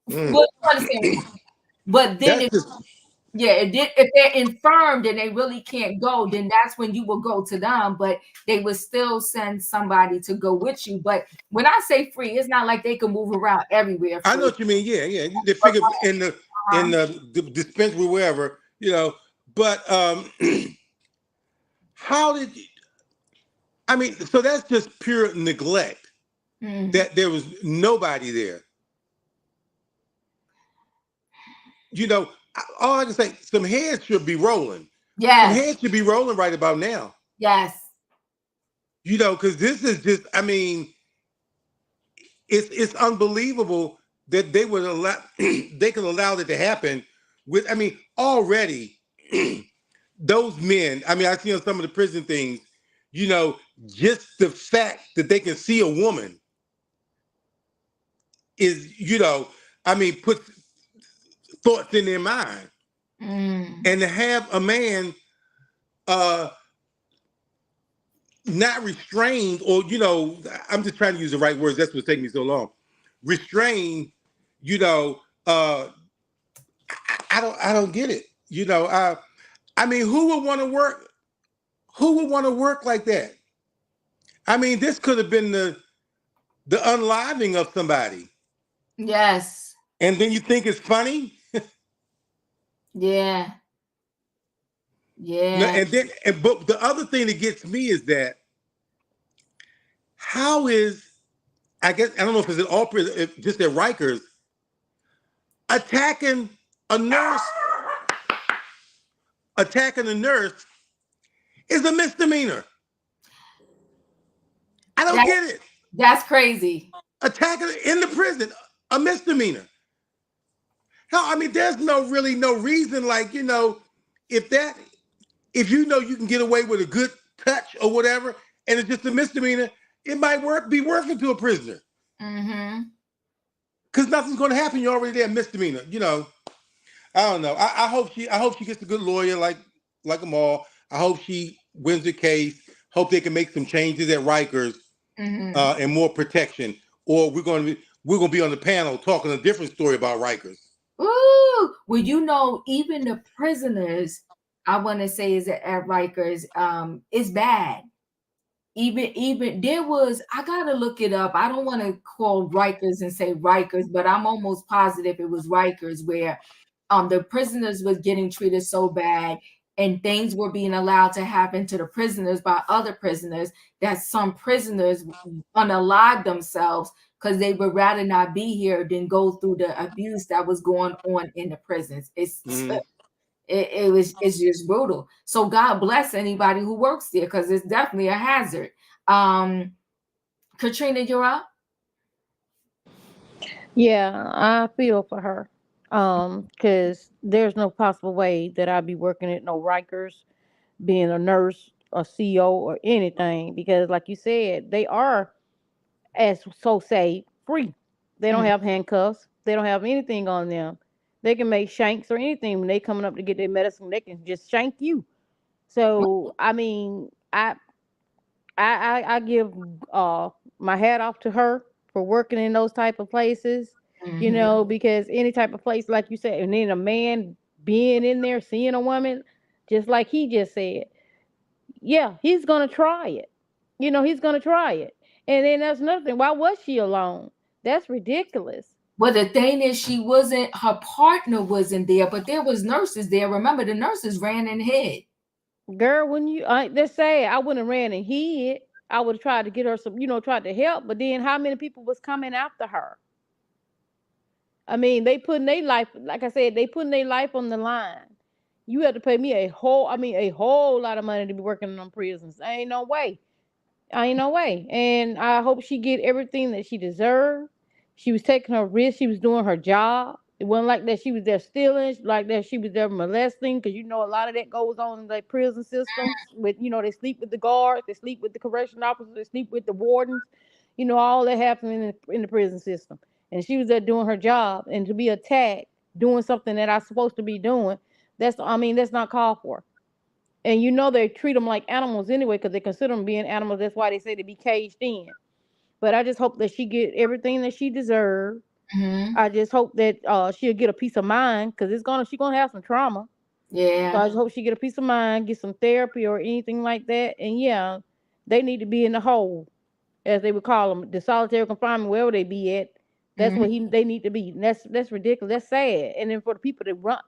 Speaker 3: Mm.
Speaker 1: But you understand? But then
Speaker 3: That's just
Speaker 1: if they're infirmed and they really can't go, then that's when you will go to them. But they would still send somebody to go with you. But when I say free, it's not like they can move around everywhere
Speaker 3: I know
Speaker 1: free.
Speaker 3: what you mean. Yeah, yeah. They figure in the dispensary wherever, But how did you, I mean? So that's just pure neglect.
Speaker 1: Mm.
Speaker 3: That there was nobody there. All I can say, some heads should be rolling. Some
Speaker 1: Yes,
Speaker 3: heads should be rolling right about now.
Speaker 1: yes.
Speaker 3: Because this is just, I mean, it's unbelievable that they would allow they could allow that to happen. With, I mean, already those men. I mean, I see on some of the prison things, you know, just the fact that they can see a woman is, I mean, put thoughts in their mind,
Speaker 1: Mm.
Speaker 3: and to have a man uh not restrained, or I'm just trying to use the right words. That's what's taking me so long. Restrained, you know, uh, I don't get it. I mean, who would want to work? Who would want to work like that? I mean, this could have been the unliving of somebody,
Speaker 1: Yes.
Speaker 3: and then you think it's funny.
Speaker 1: Yeah.
Speaker 3: No,
Speaker 1: Yeah.
Speaker 3: but the other thing that gets me is that how is, I guess, I don't know if it's at all prison, if just at Rikers, attacking a nurse, attacking a nurse is a misdemeanor. I don't
Speaker 1: That,
Speaker 3: get it.
Speaker 1: that's crazy.
Speaker 3: Attacking in the prison, a misdemeanor. Hell, I mean, there's really no reason, like, if that, if you can get away with a good touch or whatever, and it's just a misdemeanor, it might be working to a prisoner.
Speaker 1: Mm-hmm.
Speaker 3: Because nothing's going to happen. You're already there, misdemeanor. I don't know. I hope she gets a good lawyer like them all. I hope she wins the case. Hope they can make some changes at Rikers,
Speaker 1: Mm-hmm.
Speaker 3: and more protection. Or we're gonna be on the panel talking a different story about Rikers.
Speaker 1: Ooh, well, even the prisoners, I want to say, is at Rikers, is bad. Even there was, I gotta look it up. I don't want to call Rikers and say Rikers, but I'm almost positive it was Rikers where the prisoners was getting treated so bad, and things were being allowed to happen to the prisoners by other prisoners, that some prisoners unalived themselves because they would rather not be here than go through the abuse that was going on in the prisons.
Speaker 3: Mhm.
Speaker 1: It's just brutal. So God bless anybody who works there, because it's definitely a hazard. Katrina, you're up.
Speaker 7: Yeah, I feel for her. Cause there's no possible way that I'd be working at no Rikers, being a nurse, a CO, or anything. Because, like you said, they are, as so say, free. They don't
Speaker 1: Mm.
Speaker 7: have handcuffs. They don't have anything on them. They can make shanks or anything when they coming up to get their medicine. They can just shank you. So I mean, I give my hat off to her for working in those type of places,
Speaker 1: Mhm.
Speaker 7: because any type of place, like you said, and then a man being in there seeing a woman, just like he just said, yeah, he's gonna try it. He's gonna try it. And then that's nothing. Why was she alone? That's ridiculous.
Speaker 1: Well, the thing is, her partner wasn't there, but there was nurses there. Remember, the nurses ran and hid.
Speaker 7: Girl, when let's say I wouldn't have ran and hid, I would have tried to get her some, tried to help. But then how many people was coming after her? I mean, they putting their life, like I said, they putting their life on the line. You had to pay me a whole lot of money to be working in them prisons. Ain't no way. Ain't no way. And I hope she get everything that she deserved. She was taking her risk. She was doing her job. It wasn't like that she was there stealing, like that she was there molesting, because a lot of that goes on in the prison systems. With they sleep with the guards, they sleep with the correction officers, they sleep with the wardens. All that happens in the prison system. And she was there doing her job, and to be attacked doing something that I'm supposed to be doing, that's not called for. And they treat them like animals anyway because they consider them being animals. That's why they say to be caged in. But I just hope that she get everything that she deserves.
Speaker 1: Mm-hmm.
Speaker 7: I just hope that she'll get a peace of mind because she's gonna have some trauma. So
Speaker 1: Yeah.
Speaker 7: I just hope she get a peace of mind, get some therapy or anything like that. And yeah, they need to be in the hole, as they would call them, the solitary confinement, wherever they be at. That's
Speaker 1: Mm-hmm.
Speaker 7: where they need to be. And that's ridiculous. That's sad. And then for the people that run,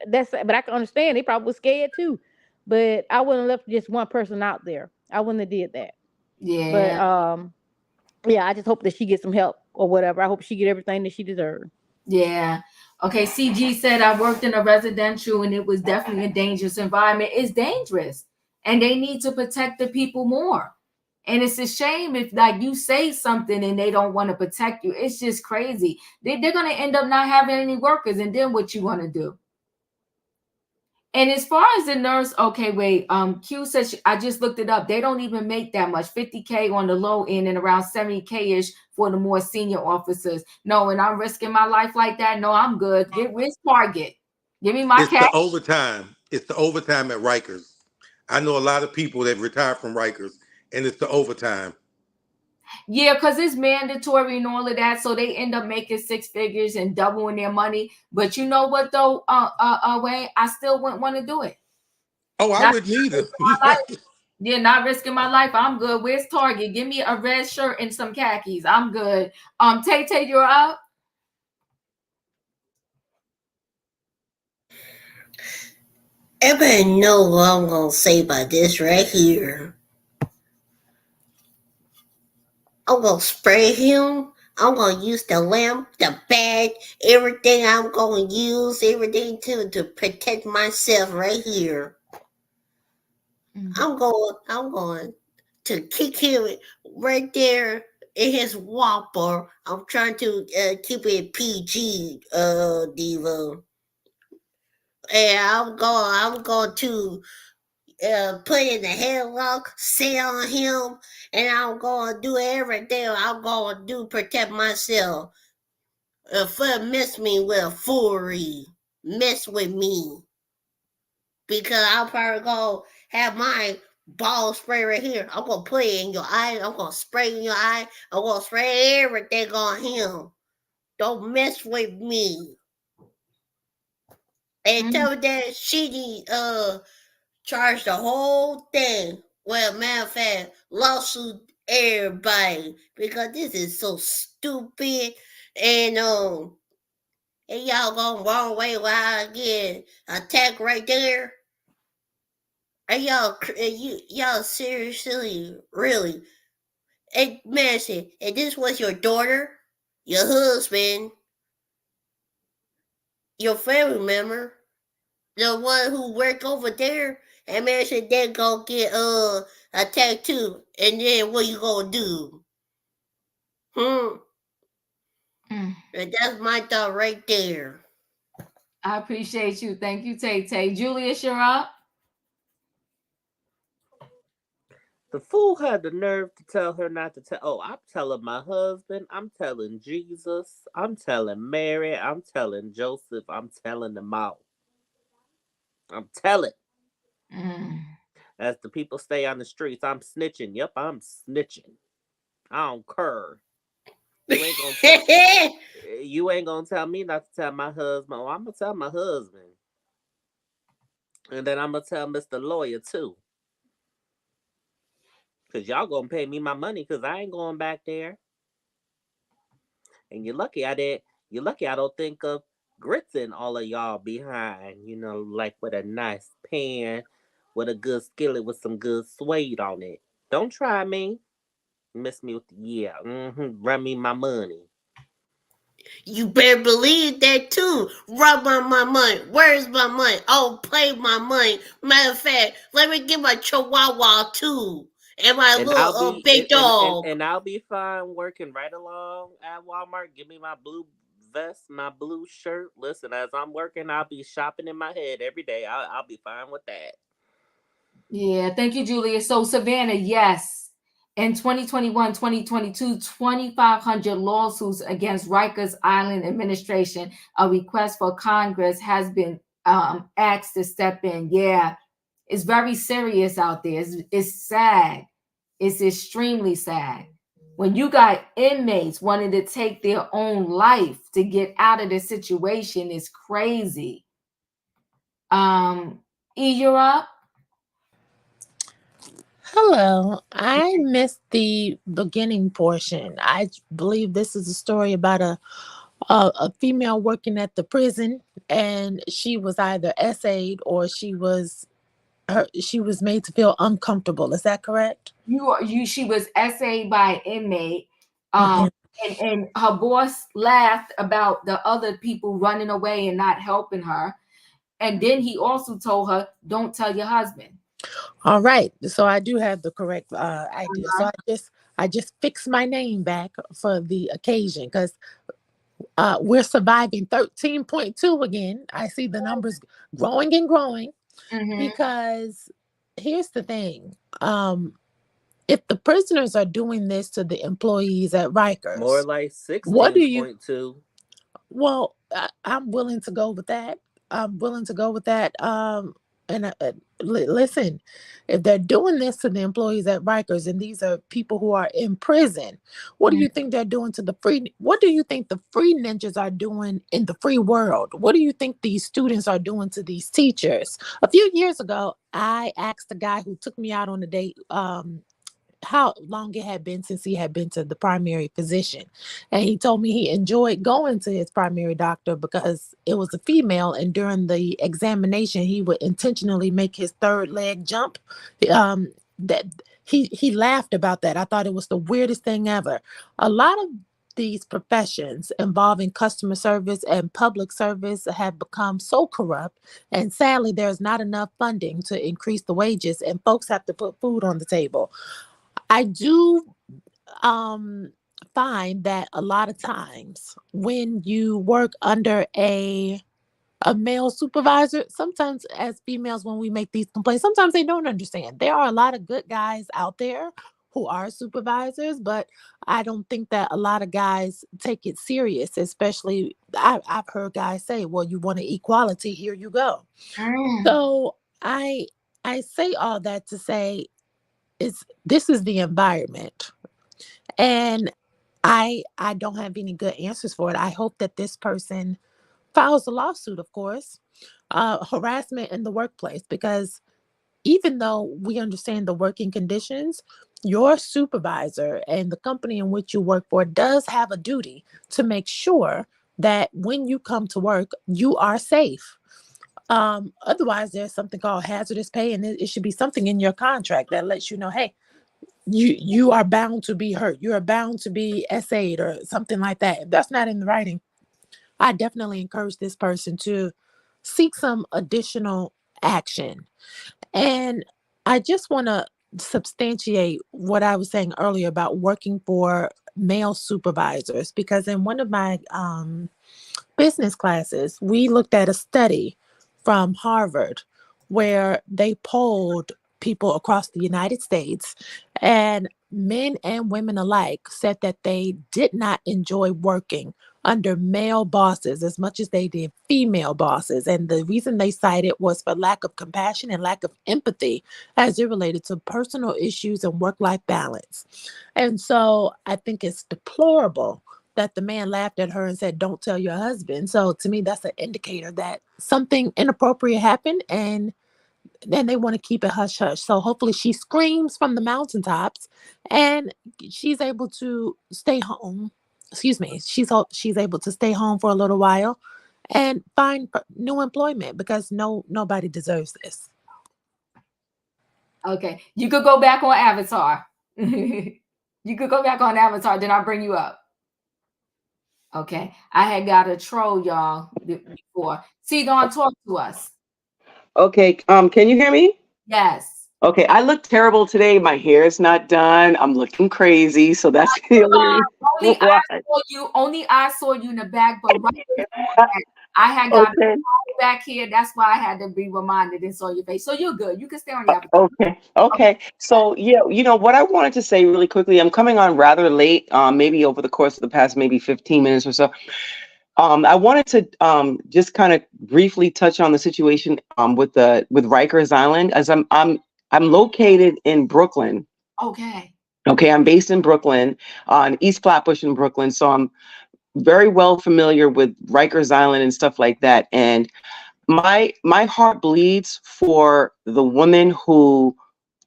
Speaker 7: but I can understand they probably was scared too. But I wouldn't have left just one person out there. I wouldn't have did that. But
Speaker 1: Yeah.
Speaker 7: yeah, I just hope that she gets some help or whatever. I hope she get everything that she deserves.
Speaker 1: Yeah. Okay. CG said I worked in a residential and it was definitely a dangerous environment. It's dangerous, and they need to protect the people more. And it's a shame if like you say something and they don't want to protect you. It's just crazy. They're gonna end up not having any workers, and then what you want to do? And as far as the nurse, okay, wait. Q says I just looked it up. They don't even make that much, 50K on the low end and around 70K ish for the more senior officers. No, and I'm risking my life like that. No, I'm good. Where's Target? Give me my
Speaker 3: It's
Speaker 1: cash.
Speaker 3: the overtime. It's the overtime at Rikers. I know a lot of people that retired from Rikers, and it's the overtime.
Speaker 1: Yeah, because it's mandatory and all of that, so they end up making six figures and doubling their money. But you know what though, Wayne, I still wouldn't want to do it.
Speaker 3: Oh, I
Speaker 1: Not
Speaker 3: wouldn't either.
Speaker 1: Yeah, not risking my life. I'm good. Where's Target? Give me a red shirt and some khakis. I'm good. Tay Tay, you're up.
Speaker 5: Everybody know what I'm gonna say about this right here. I'm gonna spray him. I'm gonna use the lamp, the bag, everything I'm gonna use, everything to protect myself right here. I'm going to kick him right there in his whopper. I'm trying to keep it PG, Diva. And I'm going to put in the headlock, sit on him, and I'm going to do everything I'm going to do protect myself. If it miss me with foolery, mess with me. Because I'm probably going to have my ball spray right here. I'm going to put it in your eye. I'm going to spray in your eye. I'm going to spray everything on him. Don't mess with me. And tell me that she need charge the whole thing. Well, matter of fact, lawsuit everybody because this is so stupid and y'all going wrong way while I get attacked right there. And y'all seriously, really? And Madison, and this was your daughter, your husband, your family member, the one who worked over there, and Madison then go get attacked too. And then what you gonna do? And that's my thought right there.
Speaker 1: I appreciate you. Thank you, Tay Tay. Julius, you're up.
Speaker 6: The fool had the nerve to tell her not to tell. Oh, I'm telling my husband. I'm telling Jesus. I'm telling Mary. I'm telling Joseph. I'm telling them all. I'm telling. As the people stay on the streets, I'm snitching. Yep, I'm snitching. I don't care. You ain't gonna tell me not to tell my husband. Oh, I'm gonna tell my husband. And then I'm gonna tell Mr. Lawyer too. Cause y'all gonna pay me my money because I ain't going back there. And you're lucky I did. You're lucky I don't think of gritting all of y'all behind, like with a nice pan, with a good skillet with some good suede on it. Don't try me. Miss me with run me my money.
Speaker 5: You better believe that too. Rub on my money. Where's my money? Oh, play my money. Matter of fact, let me get my chihuahua too. And my little big dog.
Speaker 6: And I'll be fine working right along at Walmart. Give me my blue vest, my blue shirt. Listen, as I'm working, I'll be shopping in my head every day. I'll be fine with that.
Speaker 1: Yeah, thank you, Julia. So Savannah, yes, In 2021, 2022, 2,500 lawsuits against Rikers Island administration. A request for Congress has been asked to step in. Yeah, it's very serious out there. It's sad. It's extremely sad. When you got inmates wanting to take their own life to get out of the situation, is crazy. You're up.
Speaker 9: Hello. I missed the beginning portion. I believe this is a story about a female working at the prison, and she was either essayed or she was made to feel uncomfortable. Is that correct?
Speaker 1: She was essayed by an inmate.
Speaker 9: Mhm.
Speaker 1: And her boss laughed about the other people running away and not helping her. And then he also told her, don't tell your husband.
Speaker 9: All right. So I do have the correct idea. So
Speaker 1: Uh-huh.
Speaker 9: I just fixed my name back for the occasion because we're surviving 13.2 again. I see the numbers growing and growing
Speaker 1: Mhm.
Speaker 9: because here's the thing. If the prisoners are doing this to the employees at
Speaker 6: More
Speaker 9: Rikers,
Speaker 6: like
Speaker 9: what do you
Speaker 6: 16.2.
Speaker 9: well, I'm willing to go with that. I'm willing to go with that. Listen, if they're doing this to the employees at Rikers, and these are people who are in prison, what do
Speaker 1: Mhm.
Speaker 9: you think they're doing to the free? What do you think the free ninjas are doing in the free world? What do you think these students are doing to these teachers? A few years ago, I asked the guy who took me out on a date. How long it had been since he had been to the primary physician. And he told me he enjoyed going to his primary doctor because it was a female. And during the examination, he would intentionally make his third leg jump. That he laughed about that. I thought it was the weirdest thing ever. A lot of these professions involving customer service and public service have become so corrupt, and sadly there's not enough funding to increase the wages, and folks have to put food on the table. I do um find that a lot of times when you work under a male supervisor, sometimes as females when we make these complaints, sometimes they don't understand. There are a lot of good guys out there who are supervisors, but I don't think that a lot of guys take it serious, especially I've heard guys say, well, you want equality, here you go.
Speaker 1: Mm.
Speaker 9: So I say all that to say this is the environment, and I don't have any good answers for it. I hope that this person files a lawsuit, of course, harassment in the workplace, because even though we understand the working conditions, your supervisor and the company in which you work for does have a duty to make sure that when you come to work you are safe. Otherwise there's something called hazardous pay, and it should be something in your contract that lets you know, hey, you are bound to be hurt. You are bound to be essayed or something like that. If that's not in the writing, I definitely encourage this person to seek some additional action. And I just want to substantiate what I was saying earlier about working for male supervisors, because in one of my business classes, we looked at a study from Harvard where they polled people across the United States, and men and women alike said that they did not enjoy working under male bosses as much as they did female bosses. And the reason they cited was for lack of compassion and lack of empathy as it related to personal issues and work-life balance. And so I think it's deplorable that the man laughed at her and said, don't tell your husband. So to me, that's an indicator that something inappropriate happened, and then they want to keep it hush hush. So hopefully she screams from the mountaintops and she's able to stay home. Excuse me. She's able to stay home for a little while and find new employment, because nobody deserves this.
Speaker 1: Okay, you could go back on Avatar. You could go back on Avatar, then I'll bring you up. Okay, I had got a troll, y'all, before. See, don't talk to us.
Speaker 10: Okay, can you hear me?
Speaker 1: Yes.
Speaker 10: Okay, I look terrible today. My hair is not done. I'm looking crazy, so that's the only reason
Speaker 1: Only I
Speaker 10: why.
Speaker 1: saw you. Only I saw you in the back, but right before that, I had got a
Speaker 10: Okay.
Speaker 1: call back here. That's why I had to be reminded and saw your face. So you're good. You can stay on the avatar.
Speaker 10: Okay. So yeah, what I wanted to say really quickly, I'm coming on rather late, maybe over the course of the past maybe 15 minutes or so. I wanted to just kind of briefly touch on the situation with Rikers Island, as I'm located in Brooklyn.
Speaker 1: Okay.
Speaker 10: Okay, I'm based in Brooklyn, on East Flatbush in Brooklyn, so I'm very well familiar with Rikers Island and stuff like that. And my heart bleeds for the woman who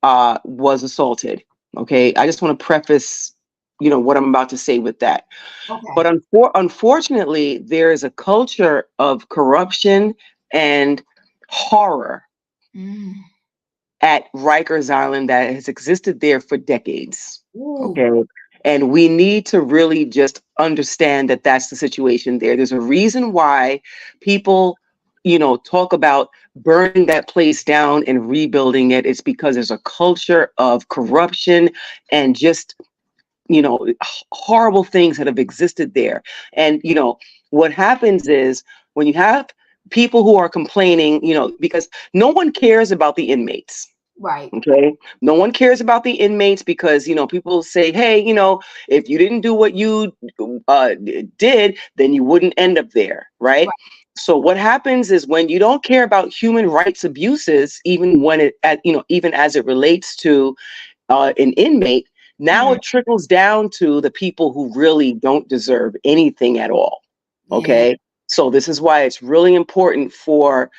Speaker 10: was assaulted. Okay, I just want to preface, what I'm about to say with that.
Speaker 1: Okay.
Speaker 10: But unfortunately, there is a culture of corruption and horror at Rikers Island that has existed there for decades. Okay. And we need to really just understand that that's the situation there. There's a reason why people, talk about burning that place down and rebuilding it. It's because there's a culture of corruption and just, horrible things that have existed there. And, what happens is when you have people who are complaining, because no one cares about the inmates.
Speaker 1: Right.
Speaker 10: Okay. No one cares about the inmates because, people say, hey, if you didn't do what you did, then you wouldn't end up there. Right. So what happens is when you don't care about human rights abuses, even when even as it relates to an inmate, now it trickles down to the people who really don't deserve anything at all. Okay. So this is why it's really important for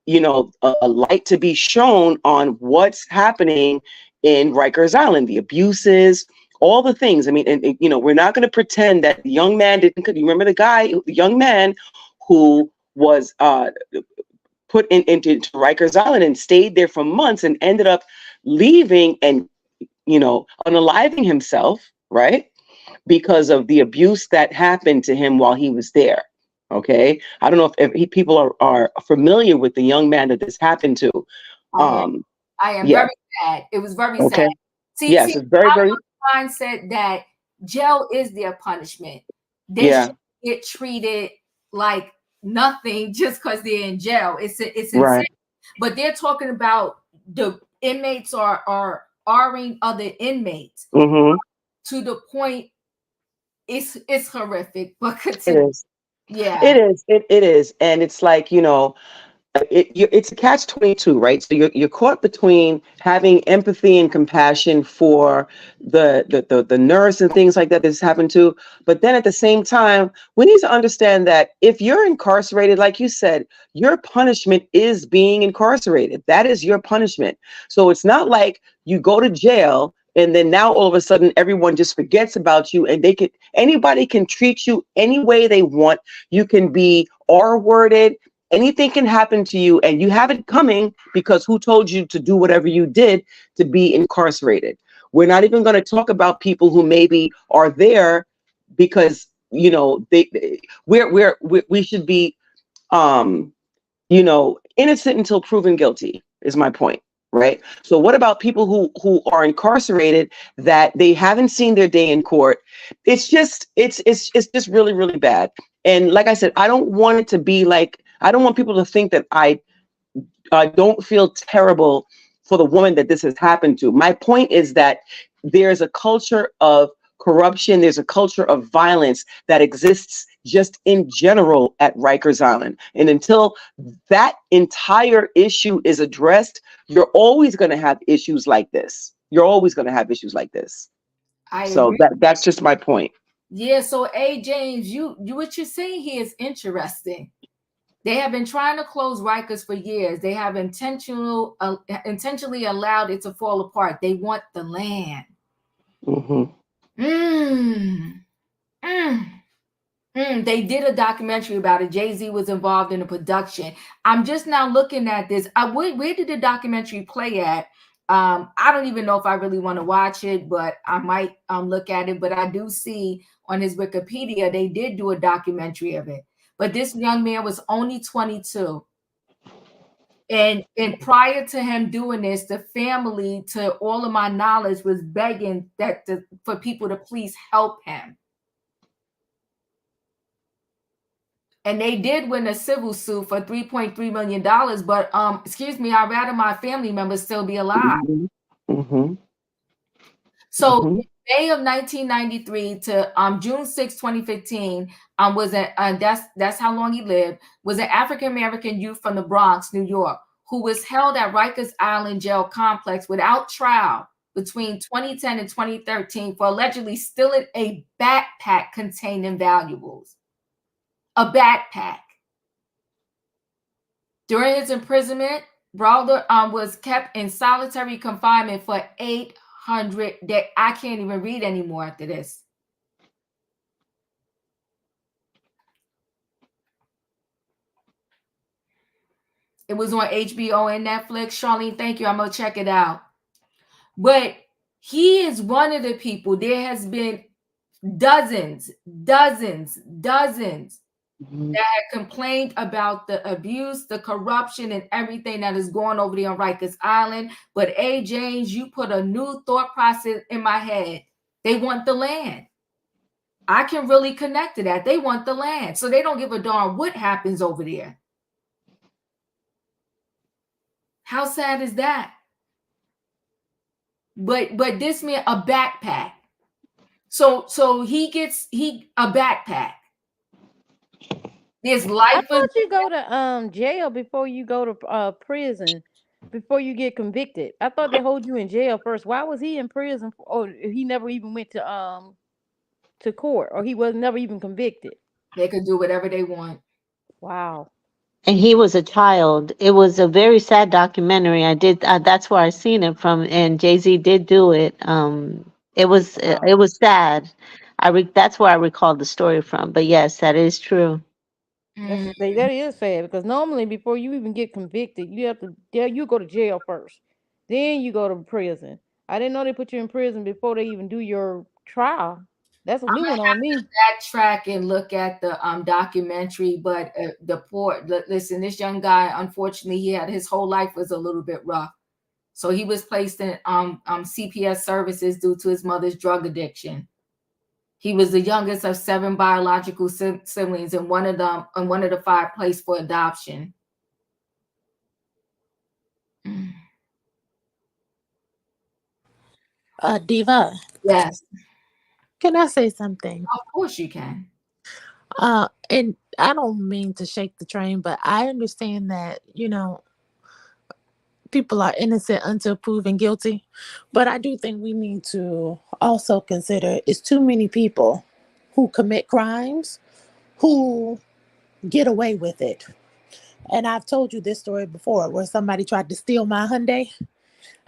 Speaker 10: a light to be shown on what's happening in Rikers Island, the abuses, all the things. I mean, and we're not going to pretend that the young man didn't. You remember the young man who was put into Rikers Island and stayed there for months and ended up leaving and unaliving himself, right? Because of the abuse that happened to him while he was there. Okay. I don't know if people are familiar with the young man that this happened to.
Speaker 1: I am very sad. It was very sad. See,
Speaker 10: it's very
Speaker 1: mindset that jail is their punishment. They should get treated like nothing just because they're in jail. It's insane. But they're talking about the inmates are Ring other inmates to the point it's horrific. But continue.
Speaker 10: It is. It is. And it's like, it's a catch-22, right? So you're caught between having empathy and compassion for the nurse and things like that that's happened to, but then at the same time, we need to understand that if you're incarcerated, like you said, your punishment is being incarcerated. That is your punishment. So it's not like you go to jail and then now all of a sudden everyone just forgets about you and anybody can treat you any way they want. You can be R-worded. Anything can happen to you and you have it coming because who told you to do whatever you did to be incarcerated? We're not even going to talk about people who maybe are there because, we should be, innocent until proven guilty is my point. Right. So what about people who are incarcerated that they haven't seen their day in court? It's just really, really bad. And like I said, I don't want it to be like, I don't want people to think that I don't feel terrible for the woman that this has happened to. My point is that there's a culture of corruption. There's a culture of violence that exists just in general at Rikers Island. And until that entire issue is addressed, you're always going to have issues like this. So that's just my point.
Speaker 1: Yeah. So, James, you what you're saying here is interesting. They have been trying to close Rikers for years. They have intentionally allowed it to fall apart. They want the land. They did a documentary about it. Jay-Z was involved in the production. I'm just now looking at this. Where did the documentary play at? I don't even know if I really want to watch it, but I might look at it. But I do see on his Wikipedia, they did do a documentary of it. But this young man was only 22. And prior to him doing this, the family, to all of my knowledge, was begging for people to please help him. And they did win a civil suit for $3.3 million. But excuse me, I'd rather my family members still be alive. So in May of 1993 to June 6, 2015, that's how long he lived, was an African-American youth from the Bronx, New York, who was held at Rikers Island Jail Complex without trial between 2010 and 2013 for allegedly stealing a backpack containing valuables. A backpack. During his imprisonment, Browder was kept in solitary confinement for 800 days. I can't even read anymore after this. It was on HBO and Netflix. Charlene, thank you. I'm going to check it out. But he is one of the people. There has been dozens that had complained about the abuse, the corruption, and everything that is going over there on Rikers Island. But A. James, you put a new thought process in my head. They want the land. I can really connect to that. They want the land. So they don't give a darn what happens over there. How sad is that? But this man, a backpack. So he gets a backpack. There's life.
Speaker 7: I thought you go to jail before you go to prison, before you get convicted. I thought they hold you in jail first. Why was he in prison? Or he never even went to court, or he was never even convicted?
Speaker 1: They could do whatever they want.
Speaker 7: Wow.
Speaker 2: And he was a child. It was a very sad documentary. I did. That's where I seen it from, and Jay-Z did do it. It was sad. That's where I recalled the story from. But yes, that is true.
Speaker 7: That is sad, because normally before you even get convicted, you go to jail first, then you go to prison. I didn't know they put you in prison before they even do your trial. That's a new one on me.
Speaker 1: Backtrack and look at the documentary, but listen, this young guy, unfortunately, his whole life was a little bit rough. So he was placed in CPS services due to his mother's drug addiction. He was the youngest of 7 biological siblings, and one of the 5 placed for adoption.
Speaker 9: Diva.
Speaker 1: Yes.
Speaker 9: Can I say something?
Speaker 1: Of course you can.
Speaker 9: And I don't mean to shake the train, but I understand that, people are innocent until proven guilty. But I do think we need to also consider it's too many people who commit crimes who get away with it. And I've told you this story before, where somebody tried to steal my Hyundai,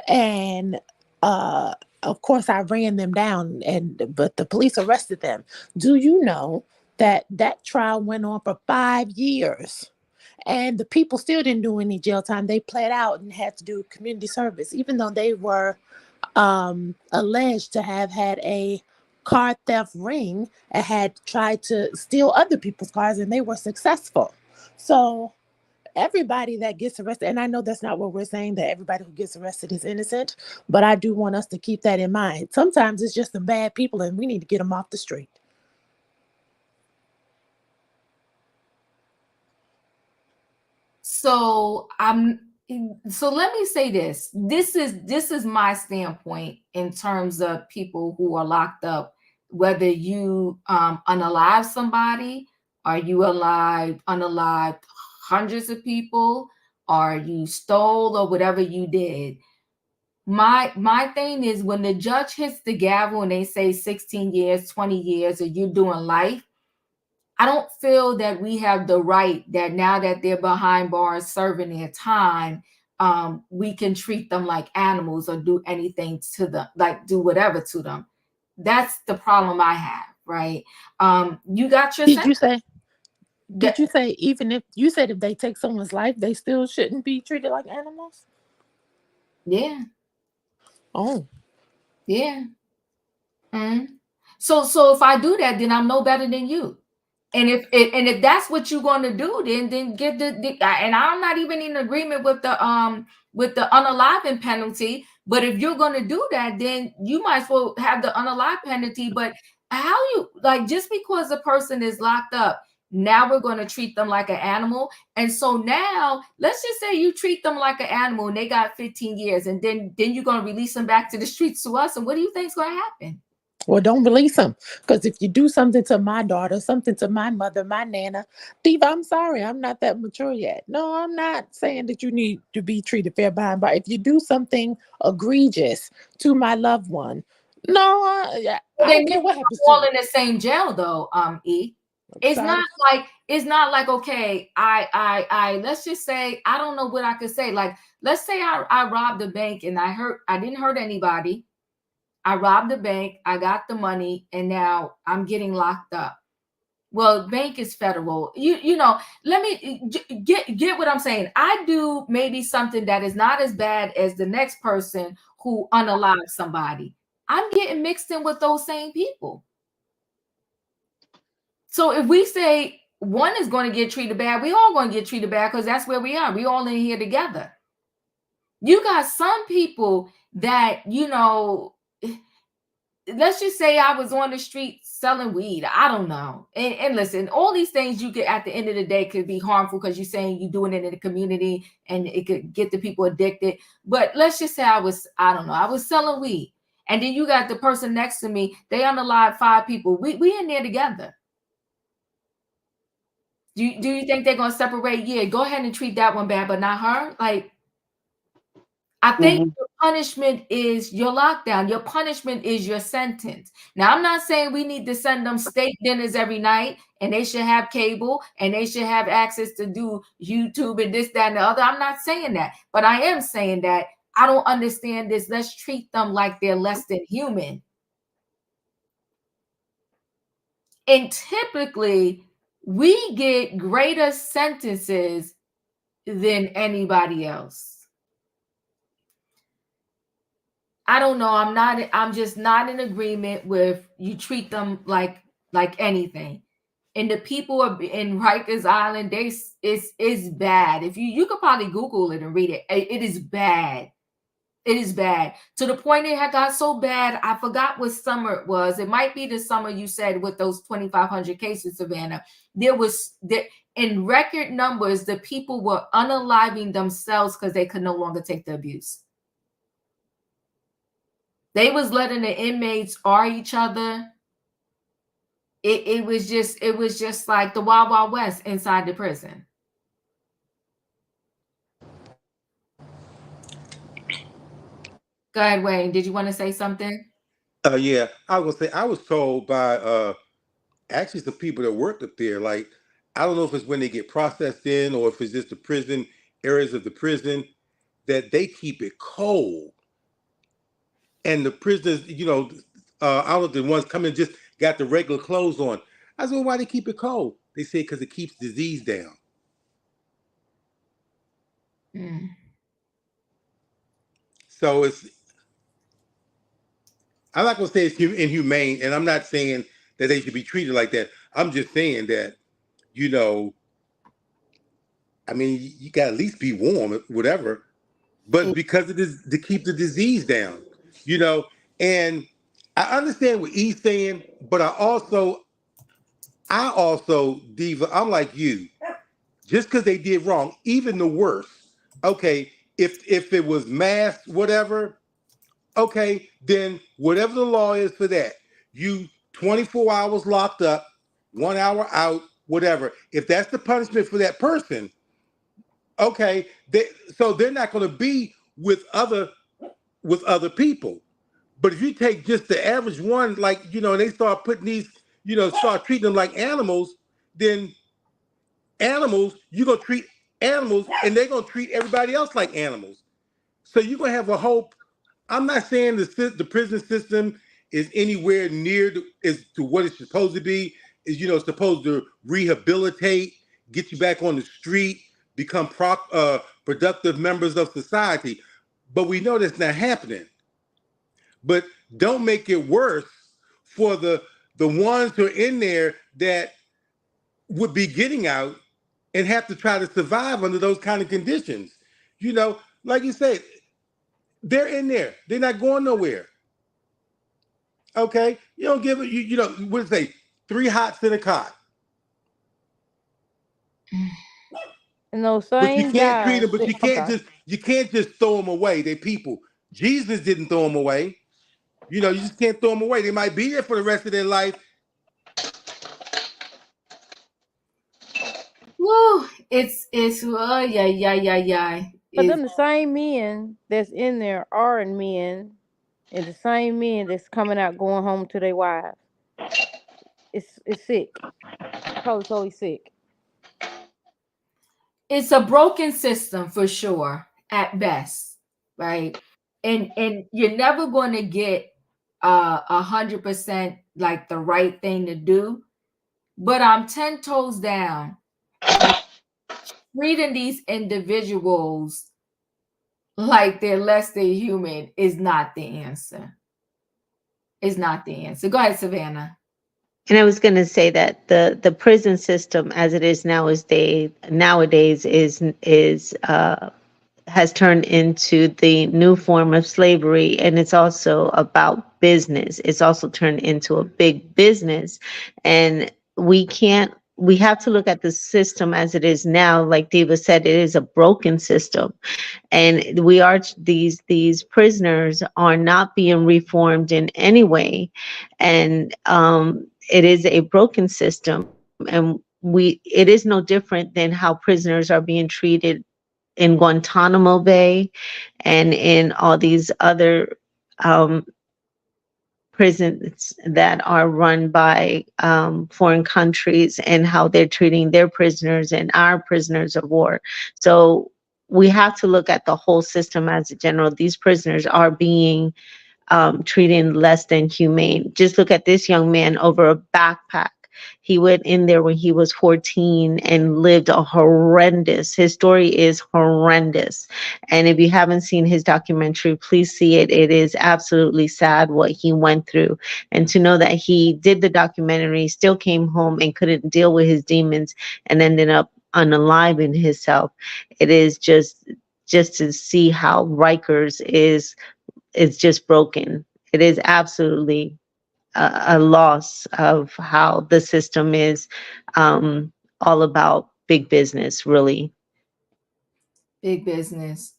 Speaker 9: and of course I ran them down, but the police arrested them. Do you know that trial went on for 5 years? And the people still didn't do any jail time. They pled out and had to do community service, even though they were alleged to have had a car theft ring and had tried to steal other people's cars, and they were successful. So everybody that gets arrested, and I know that's not what we're saying, that everybody who gets arrested is innocent, but I do want us to keep that in mind. Sometimes it's just some bad people, and we need to get them off the street.
Speaker 1: So let me say this. This is my standpoint in terms of people who are locked up. Whether you unalive somebody, or you unalived hundreds of people, or you stole, or whatever you did. My thing is, when the judge hits the gavel and they say 16 years, 20 years, or you're doing life, I don't feel that we have the right that now that they're behind bars serving their time, we can treat them like animals or do anything to them, like do whatever to them. That's the problem I have, right? You got your
Speaker 9: Did you say even if you said if they take someone's life, they still shouldn't be treated like animals?
Speaker 1: Yeah.
Speaker 9: Oh.
Speaker 1: Yeah. Mm-hmm. So if I do that, then I'm no better than you. And if that's what you're going to do, then get and I'm not even in agreement with the unaliving penalty. But if you're going to do that, then you might as well have the unalived penalty. But how you, like, just because a person is locked up, Now we're going to treat them like an animal. And so now let's just say you treat them like an animal and they got 15 years and then you're going to release them back to the streets to us. And what do you think is going to happen?
Speaker 9: Well, don't release them. Because if you do something to my daughter, something to my mother, my nana, Diva, I'm sorry, I'm not that mature yet. No, I'm not saying that you need to be treated fair by and by. If you do something egregious to my loved one, no, I don't care what happens to
Speaker 1: all
Speaker 9: you.
Speaker 1: in the same jail though, E. It's not like okay, I let's just say I don't know what I could say. Like let's say I robbed a bank and I didn't hurt anybody. I robbed the bank, I got the money, and now I'm getting locked up. Well, bank is federal. You know, let me get what I'm saying. I do maybe something that is not as bad as the next person who unalived somebody. I'm getting mixed in with those same people. So if we say one is going to get treated bad, we all going to get treated bad because that's where we are. We all in here together. You got some people that, you know, let's just say I was on the street selling weed. I don't know. And listen, all these things you could at the end of the day could be harmful because you're saying you're doing it in the community and it could get the people addicted. But let's just say I was selling weed. And then you got the person next to me, they unalive 5 people. We in there together. Do you think they're gonna separate? Yeah, go ahead and treat that one bad, but not her. Like, I think your punishment is your lockdown. Your punishment is your sentence. Now, I'm not saying we need to send them steak dinners every night, and they should have cable, and they should have access to do YouTube and this, that, and the other. I'm not saying that, but I am saying that I don't understand this. Let's treat them like they're less than human. And typically, we get greater sentences than anybody else. I don't know. I'm just not in agreement with you treat them like anything. And the people in Rikers Island, it's bad. If you could probably Google it and read it. It is bad. It is bad to the point it had got so bad. I forgot what summer it was. It might be the summer you said with those 2,500 cases, Savannah. In record numbers, the people were unaliving themselves because they could no longer take the abuse. They was letting the inmates are each other. It was just like the Wild Wild West inside the prison. Go ahead, Wayne. Did you want to say something?
Speaker 3: Yeah, I was gonna say I was told by actually some people that worked up there. Like I don't know if it's when they get processed in or if it's just the prison areas of the prison that they keep it cold, and the prisoners, you know, I don't know if the ones coming just got the regular clothes on. I said, well, why they keep it cold? They say because it keeps disease down.
Speaker 1: Mm.
Speaker 3: So I'm not going to say it's inhumane, and I'm not saying that they should be treated like that. I'm just saying that, you know, I mean, you got to at least be warm, whatever. But because it is to keep the disease down, you know, and I understand what he's saying, but I also, Diva, I'm like you. Just because they did wrong, even the worst. Okay, if it was mass, whatever, okay, then whatever the law is for that, you 24 hours locked up, 1 hour out, whatever. If that's the punishment for that person, okay, so they're not going to be with other people. But if you take just the average one, like you know, and they start putting these, you know, start treating them like animals, then animals, you're gonna treat animals, and they're gonna treat everybody else like animals. So you're gonna have a whole. I'm not saying the prison system is anywhere near to what it's supposed to be. Is you know supposed to rehabilitate, get you back on the street, become productive members of society. But we know that's not happening. But don't make it worse for the ones who are in there that would be getting out and have to try to survive under those kind of conditions. You know, like you said, they're in there. They're not going nowhere. Okay, you don't give it. You know what do they say? 3 hots in a cot.
Speaker 7: And those
Speaker 3: But you
Speaker 7: same
Speaker 3: can't treat
Speaker 7: guys.
Speaker 3: them. But
Speaker 7: I'm sorry.
Speaker 3: you can't just throw them away. They people. Jesus didn't throw them away. You know, you just can't throw them away. They might be there for the rest of their life.
Speaker 1: Woo, it's yeah.
Speaker 7: But then the same men that's in there are men, and the same men that's coming out going home to their wives. It's sick. Totally sick.
Speaker 1: It's a broken system for sure, at best, right? And you're never going to get 100% like the right thing to do. But I'm 10 toes down. Treating these individuals like they're less than human is not the answer. Is not the answer. Go ahead, Savannah.
Speaker 2: And I was going to say that the prison system, as it is nowadays, is has turned into the new form of slavery, and it's also about business. It's also turned into a big business, and we have to look at the system as it is now. Like Diva said, it is a broken system, and these prisoners are not being reformed in any way, and it is a broken system, and it is no different than how prisoners are being treated in Guantanamo Bay and in all these other prisons that are run by foreign countries, and how they're treating their prisoners and our prisoners of war. So we have to look at the whole system as a general. These prisoners are being treated less than humane. Just look at this young man over a backpack. He went in there when he was 14 and lived his story is horrendous. And if you haven't seen his documentary, please see it. It is absolutely sad what he went through. And to know that he did the documentary, still came home and couldn't deal with his demons and ended up unaliving himself. It is just to see how Rikers is just broken. It is absolutely a loss of how the system is all about big business, really.
Speaker 1: Big business.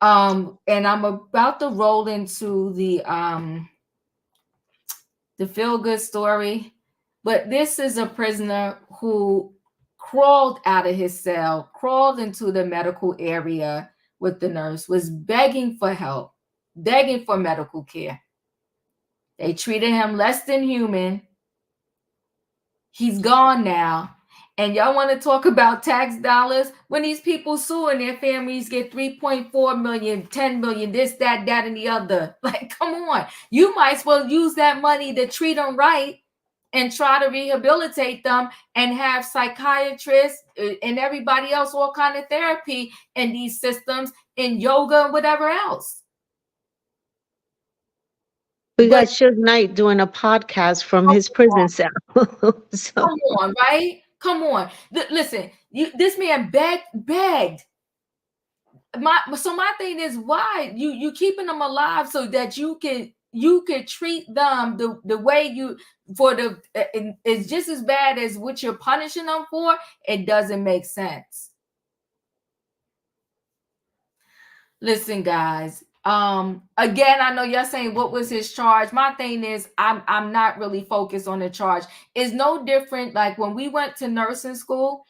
Speaker 1: And I'm about to roll into the feel good story, but this is a prisoner who crawled out of his cell, crawled into the medical area with the nurse, was begging for help, begging for medical care. They treated him less than human. He's gone now. And y'all want to talk about tax dollars? When these people suing their families get 3.4 million, 10 million, this, that, and the other. Like, come on. You might as well use that money to treat them right and try to rehabilitate them and have psychiatrists and everybody else, all kind of therapy in these systems, in yoga and whatever else.
Speaker 2: We got Suge Knight doing a podcast from his prison cell. So.
Speaker 1: Come on, right? Come on. Listen, this man begged. My thing is, why you keeping them alive so that you can treat them the way you it's just as bad as what you're punishing them for. It doesn't make sense. Listen, guys. Again, I know y'all saying what was his charge. My thing is, I'm not really focused on the charge. It's no different like when we went to nursing school,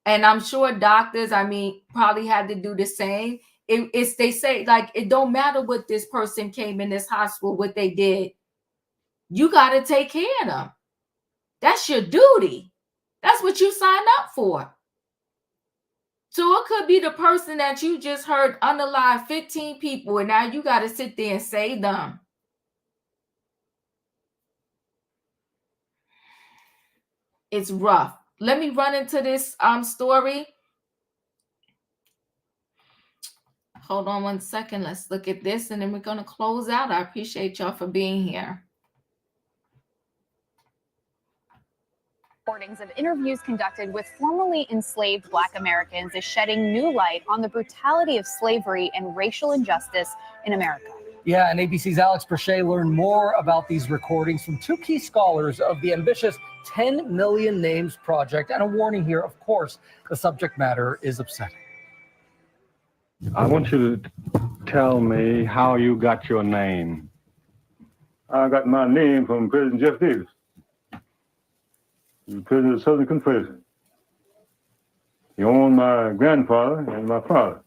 Speaker 1: and I'm sure doctors, probably had to do the same. It's they say like it don't matter what this person came in this hospital, what they did. You got to take care of them. That's your duty. That's what you signed up for. So it could be the person that you just heard unalive 15 people, and now you got to sit there and save them. It's rough. Let me run into this story. Hold on one second. Let's look at this, and then we're going to close out. I appreciate y'all for being here.
Speaker 11: Recordings of interviews conducted with formerly enslaved Black Americans is shedding new light on the brutality of slavery and racial injustice in America.
Speaker 12: Yeah, and ABC's Alex Brachet learned more about these recordings from two key scholars of the ambitious 10 Million Names Project. And a warning here, of course, the subject matter is upsetting.
Speaker 13: I want you to tell me how you got your name. I got my name from President Jeff Davis, the President of the Southern Confederacy. He owned my grandfather and my father.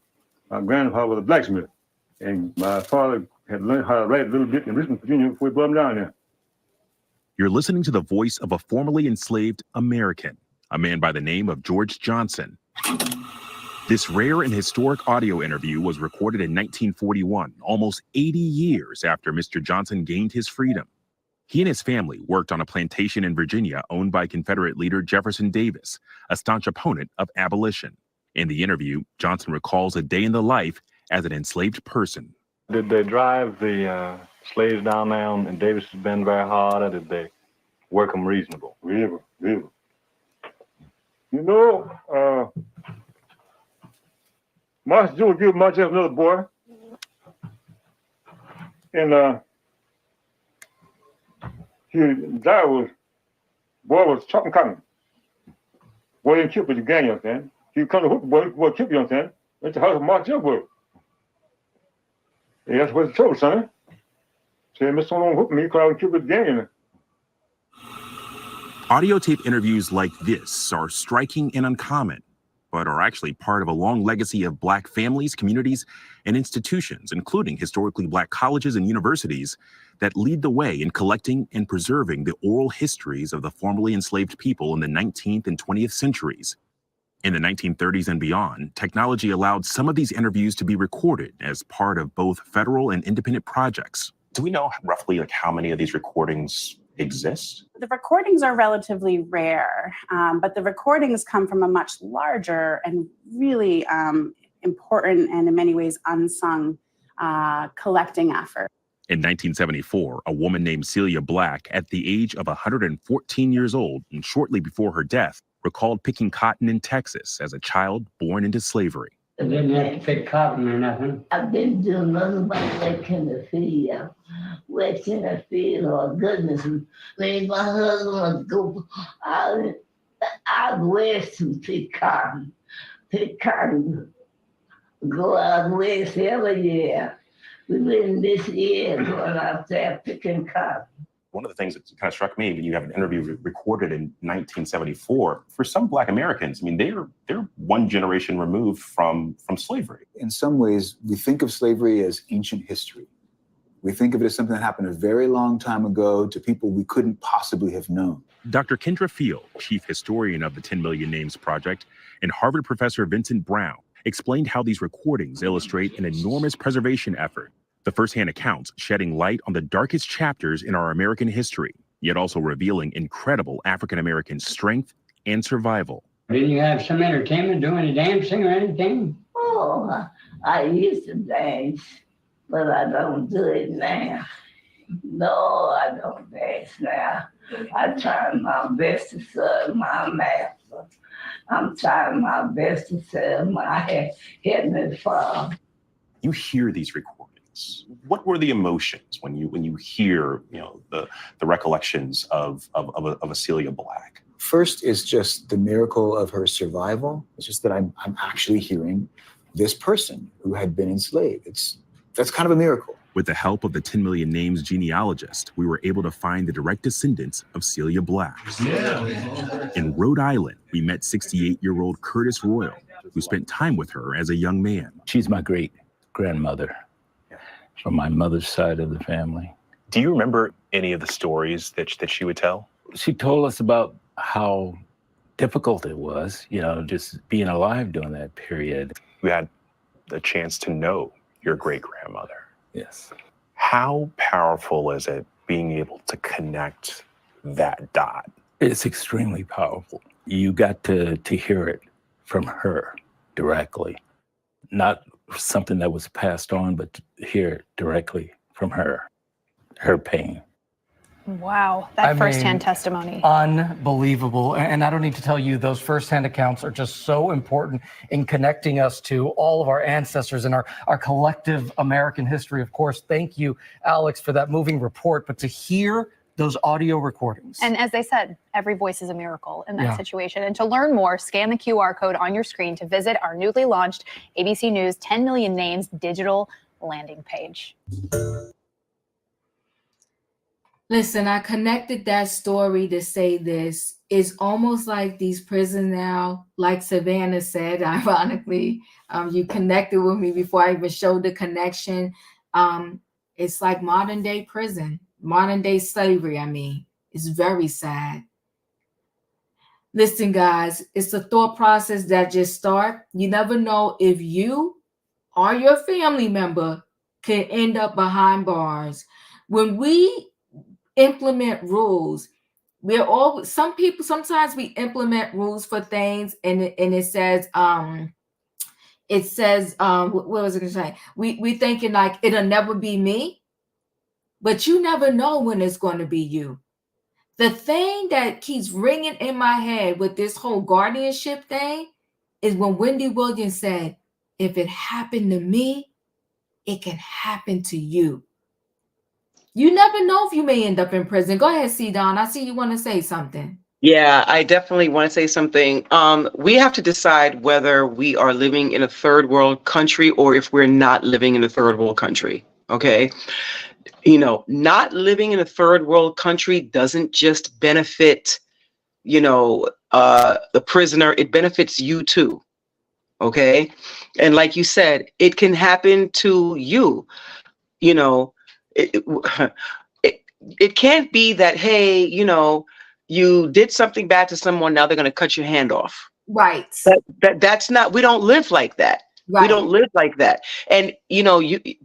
Speaker 13: My grandfather was a blacksmith, and my father had learned how to write a little bit in Richmond, Virginia before he brought him down there.
Speaker 14: You're listening to the voice of a formerly enslaved American, a man by the name of George Johnson. This rare and historic audio interview was recorded in 1941, almost 80 years after Mr. Johnson gained his freedom. He and his family worked on a plantation in Virginia owned by Confederate leader Jefferson Davis, a staunch opponent of abolition. In the interview, Johnson recalls a day in the life as an enslaved person.
Speaker 13: Did they drive the slaves down there in Davis's Bend very hard, or did they work them reasonable? Reasonable. You know, Master Jewel gave myself another boy, and boy was chopping cotton. Boy didn't keep with the gang, you understand? He come to hook the boy keep, you understand? That's the house of Master Jewel. Yeah, that's what's the trouble, son. Say, Mr. Long hook me because I would keep with the gang.
Speaker 14: Audio tape interviews like this are striking and uncommon, but are actually part of a long legacy of Black families, communities, and institutions, including historically Black colleges and universities, that lead the way in collecting and preserving the oral histories of the formerly enslaved people in the 19th and 20th centuries. In the 1930s and beyond, technology allowed some of these interviews to be recorded as part of both federal and independent projects. Do we know roughly how many of these recordings exist?
Speaker 15: The recordings are relatively rare, but the recordings come from a much larger and really important and in many ways unsung collecting effort.
Speaker 14: In 1974, a woman named Celia Black, at the age of 114 years old and shortly before her death, recalled picking cotton in Texas as a child born into slavery.
Speaker 16: I didn't have to pick cotton or nothing. I didn't do nothing but work in the field. Work in the field, oh goodness. When my husband would go, I'd west and pick cotton. Go out west every year. We've been this year going out there picking cotton.
Speaker 14: One of the things that kind of struck me when you have an interview recorded in 1974, for some Black Americans, I mean, they're one generation removed from slavery.
Speaker 17: In some ways, we think of slavery as ancient history. We think of it as something that happened a very long time ago to people we couldn't possibly have known.
Speaker 14: Dr. Kendra Field, chief historian of the 10 Million Names Project, and Harvard professor Vincent Brown explained how these recordings illustrate an enormous preservation effort. The firsthand accounts shedding light on the darkest chapters in our American history, yet also revealing incredible African-American strength and survival.
Speaker 16: Didn't you have some entertainment, doing any dancing or anything? Oh, I used to dance, but I don't do it now. No, I don't dance now. I try my best to serve my master. I'm trying my best to serve my Heavenly Father.
Speaker 14: You hear these recordings. What were the emotions when you hear, the recollections of a Celia Black?
Speaker 17: First is just the miracle of her survival. It's just that I'm actually hearing this person who had been enslaved. That's kind of a miracle.
Speaker 14: With the help of the 10 Million Names genealogist, we were able to find the direct descendants of Celia Black. Yeah. In Rhode Island, we met 68-year-old Curtis Royal, who spent time with her as a young man.
Speaker 18: She's my great-grandmother from my mother's side of the family.
Speaker 14: Do you remember any of the stories that she would tell?
Speaker 18: She told us about how difficult it was, just being alive during that period.
Speaker 14: You had the chance to know your great-grandmother.
Speaker 18: Yes.
Speaker 14: How powerful is it being able to connect that dot?
Speaker 18: It's extremely powerful. You got to hear it from her directly, not something that was passed on, but to hear it directly from her pain.
Speaker 11: Wow, that firsthand testimony.
Speaker 12: Unbelievable. And I don't need to tell you, those firsthand accounts are just so important in connecting us to all of our ancestors and our collective American history. Of course, thank you, Alex, for that moving report. But to hear those audio recordings.
Speaker 11: And as they said, every voice is a miracle in that situation. And to learn more, scan the QR code on your screen to visit our newly launched ABC News 10 Million Names digital landing page.
Speaker 1: Listen, I connected that story to say this. It's almost like these prisons now, like Savannah said, ironically, you connected with me before I even showed the connection. It's like modern day prison, modern day slavery. I mean, it's very sad. Listen, guys, it's a thought process that just start. You never know if you or your family member can end up behind bars. When we implement rules, we're all sometimes we implement rules for things and it says what was it gonna say? We thinking like it'll never be me, but you never know when it's going to be you. The thing that keeps ringing in my head with this whole guardianship thing is when Wendy Williams said, if it happened to me, it can happen to you. You never know if you may end up in prison. Go ahead, C-Don. I see you want to say something.
Speaker 10: Yeah, I definitely want to say something. We have to decide whether we are living in a third world country or if we're not living in a third world country. Okay. You know, not living in a third world country doesn't just benefit, the prisoner, it benefits you too. Okay. And like you said, it can happen to you. It can't be that, hey, you did something bad to someone, now they're going to cut your hand off.
Speaker 1: Right.
Speaker 10: That's not, we don't live like that. Right. We don't live like that. And,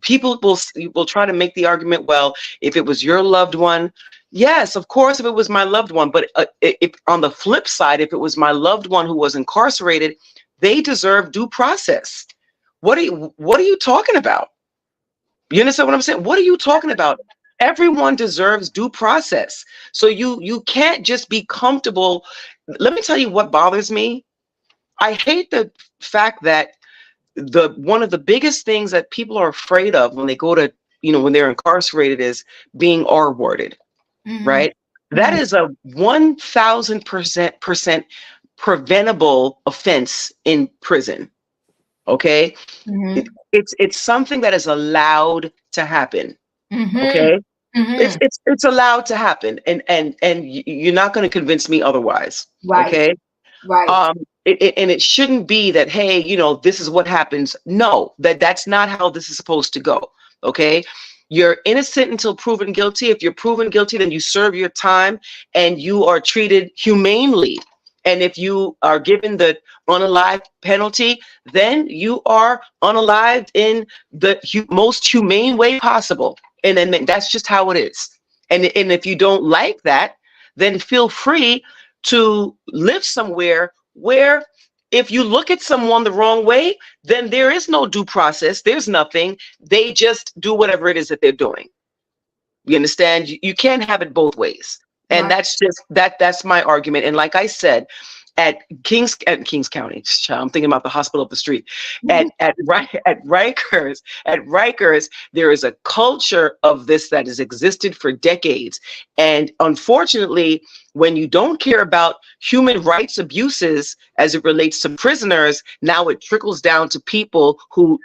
Speaker 10: people will try to make the argument, well, if it was your loved one, yes, of course, if it was my loved one. But if on the flip side, if it was my loved one who was incarcerated, they deserve due process. What are you talking about? You understand what I'm saying? What are you talking about? Everyone deserves due process. So you can't just be comfortable. Let me tell you what bothers me. I hate the fact that one of the biggest things that people are afraid of when they go to, when they're incarcerated is being R-worded, right? That is a 1,000% preventable offense in prison. Okay. It's something that is allowed to happen. Okay. It's allowed to happen. And you're not going to convince me otherwise. Right. Okay. Right. And it shouldn't be that, hey, this is what happens. No, that's not how this is supposed to go. Okay. You're innocent until proven guilty. If you're proven guilty, then you serve your time and you are treated humanely. And if you are given the unalived penalty, then you are unalived in the most humane way possible. And then that's just how it is. And if you don't like that, then feel free to live somewhere where if you look at someone the wrong way, then there is no due process. There's nothing. They just do whatever it is that they're doing. You understand? You can't have it both ways. And that's just that's my argument. And like I said, at Kings County, I'm thinking about the hospital up the street. At Rikers, there is a culture of this that has existed for decades. And unfortunately, when you don't care about human rights abuses as it relates to prisoners, now it trickles down to people who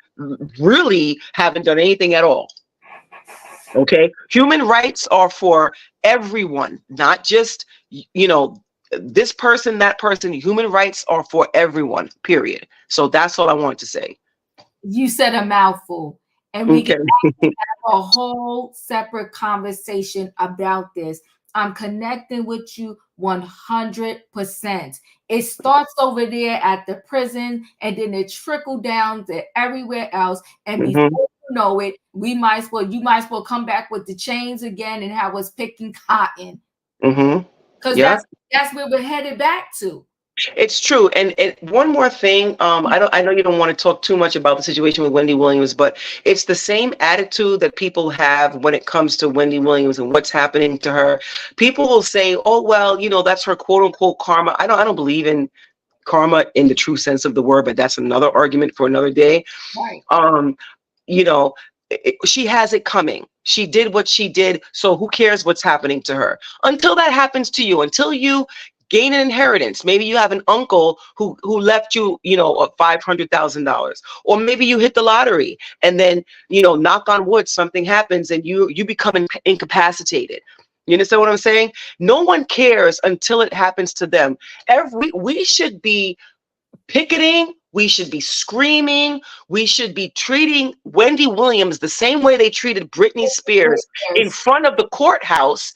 Speaker 10: really haven't done anything at all. Okay, human rights are for everyone, not just, this person, that person. Human rights are for everyone, period. So that's all I wanted to say.
Speaker 1: You said a mouthful, and we can have a whole separate conversation about this. I'm connecting with you 100%. It starts over there at the prison, and then it trickled down to everywhere else. And before you know it, you might as well come back with the chains again and have us picking cotton. Because that's where we're headed back to.
Speaker 10: It's true. And one more thing, I know you don't want to talk too much about the situation with Wendy Williams, but it's the same attitude that people have when it comes to Wendy Williams and what's happening to her. People will say, oh, well, you know, that's her quote unquote karma. I don't believe in karma in the true sense of the word, but that's another argument for another day.
Speaker 1: Right.
Speaker 10: You know, she has it coming. She did what she did. So who cares what's happening to her? Until that happens to you, until you gain an inheritance. Maybe you have an uncle who left you, you know, $500,000, or maybe you hit the lottery and then, you know, knock on wood, something happens and you become incapacitated. You understand what I'm saying? No one cares until it happens to them. We should be picketing, we should be screaming, we should be treating Wendy Williams the same way they treated Britney Spears in front of the courthouse,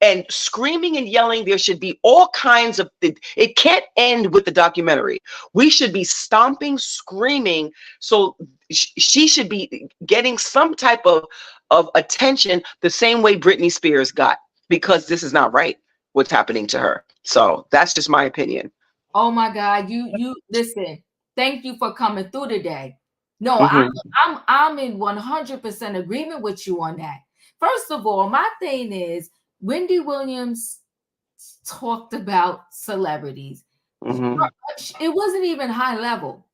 Speaker 10: and screaming and yelling. There should be all kinds of, it can't end with the documentary. We should be stomping, screaming. So she should be getting some type of attention the same way Britney Spears got, because this is not right what's happening to her. So that's just my opinion.
Speaker 1: Oh my God, you listen. Thank you for coming through today. No, I'm in 100% agreement with you on that. First of all, my thing is Wendy Williams talked about celebrities. It wasn't even high level.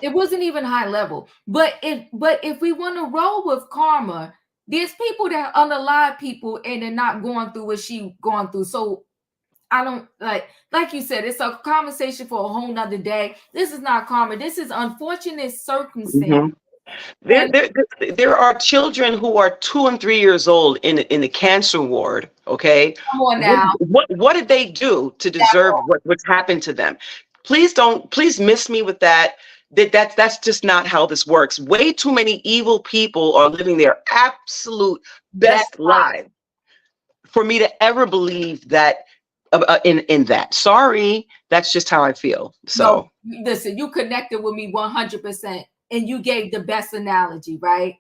Speaker 1: It wasn't even high level. But if we want to roll with karma, there's people that unalive people and they're not going through what she going through. So I don't like you said, it's a conversation for a whole nother day. This is not karma. This is unfortunate circumstance.
Speaker 10: There are children who are 2 and 3 years old in the cancer ward. Okay,
Speaker 1: come on now.
Speaker 10: What did they do to deserve what's happened to them? Please miss me with that. That's just not how this works. Way too many evil people are living their absolute best life for me to ever believe that. In that, sorry, that's just how I feel. So
Speaker 1: no, listen, you connected with me 100%, and you gave the best analogy, right?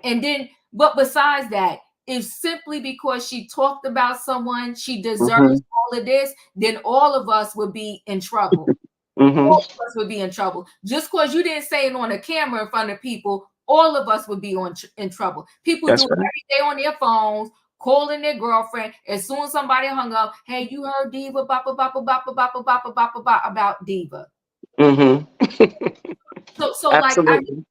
Speaker 1: And then, but besides that, if simply because she talked about someone, she deserves all of this, then all of us would be in trouble. All of us would be in trouble. Just because you didn't say it on a camera in front of people, all of us would be in trouble. People do it every day on their phones, calling their girlfriend. As soon as somebody hung up, hey, you heard Diva about Diva. So like you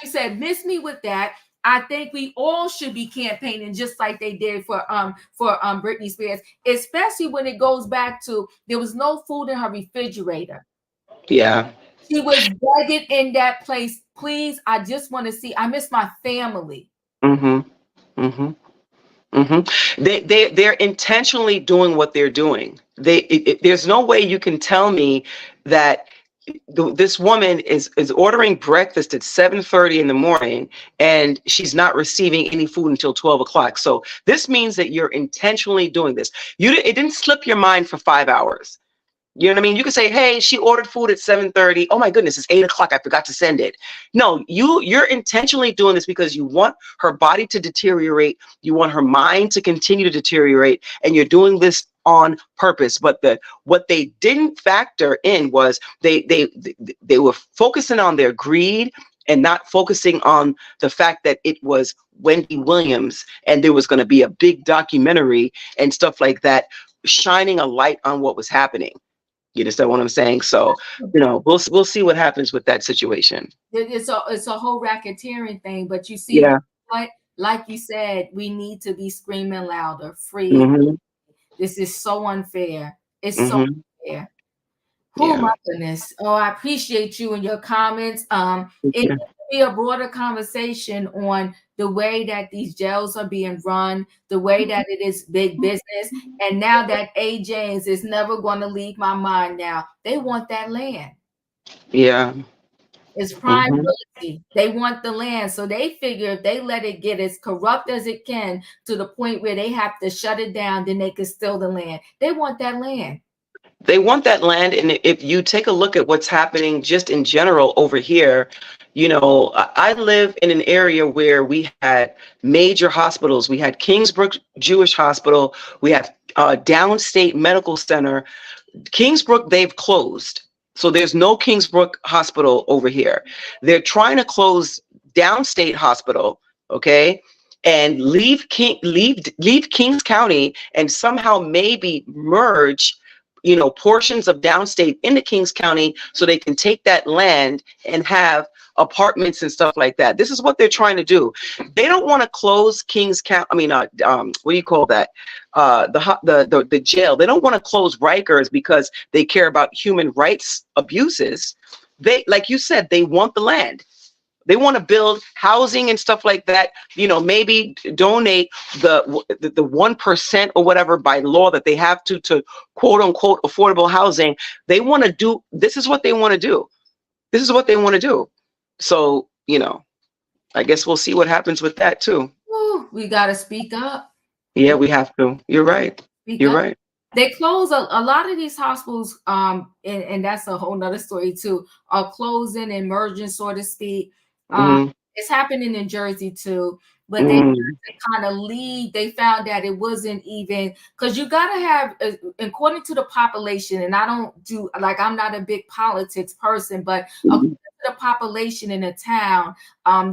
Speaker 1: said, miss me with that. I think we all should be campaigning just like they did for Britney Spears, especially when it goes back to there was no food in her refrigerator.
Speaker 10: Yeah.
Speaker 1: She was begging in that place, please, I just want to see, I miss my family.
Speaker 10: They're intentionally doing what they're doing. There's no way you can tell me that this woman is ordering breakfast at 7:30 in the morning and she's not receiving any food until 12 o'clock. So this means that you're intentionally doing this. It didn't slip your mind for 5 hours. You know what I mean? You could say, hey, she ordered food at 7:30. Oh my goodness, it's 8 o'clock. I forgot to send it. No, you're intentionally doing this because you want her body to deteriorate. You want her mind to continue to deteriorate. And you're doing this on purpose. But what they didn't factor in was they were focusing on their greed and not focusing on the fact that it was Wendy Williams and there was going to be a big documentary and stuff like that, shining a light on what was happening. You understand what I'm saying? So, you know, we'll see what happens with that situation.
Speaker 1: It's a whole racketeering thing, but you see, what, like you said, we need to be screaming louder, free. This is so unfair. It's so unfair. Oh my goodness. Oh, I appreciate you and your comments. It needs to be a broader conversation on the way that these jails are being run, the way that it is big business. And now that A. James is never going to leave my mind now. They want that land.
Speaker 10: Yeah.
Speaker 1: It's prime real estate. They want the land. So they figure if they let it get as corrupt as it can to the point where they have to shut it down, then they can steal the land. They want that land.
Speaker 10: They want that land. And if you take a look at what's happening just in general over here, you know, I live in an area where we had major hospitals. We had Kingsbrook Jewish Hospital. We have Downstate Medical Center. Kingsbrook, they've closed. So there's no Kingsbrook hospital over here. They're trying to close Downstate Hospital, okay, and leave Kings County and somehow maybe merge, you know, portions of Downstate into Kings County so they can take that land and have apartments and stuff like that. This is what they're trying to do. They don't want to close Kings County. I mean, what do you call that? The jail. They don't want to close Rikers because they care about human rights abuses. They, like you said, they want the land. They want to build housing and stuff like that. You know, maybe donate the 1% or whatever by law that they have to quote unquote affordable housing. They want to do. This is what they want to do. This is what they want to do. So, you know, I guess we'll see what happens with that too.
Speaker 1: Ooh, we got to speak up.
Speaker 10: Yeah, we have to. You're right. You're right.
Speaker 1: They close a lot of these hospitals, and that's a whole nother story too, are closing and merging, so to speak. It's happening in Jersey too, but they kind of lead. They found that it wasn't even, because you got to have, according to the population, and I don't do, like, I'm not a big politics person, but according to the population in a town,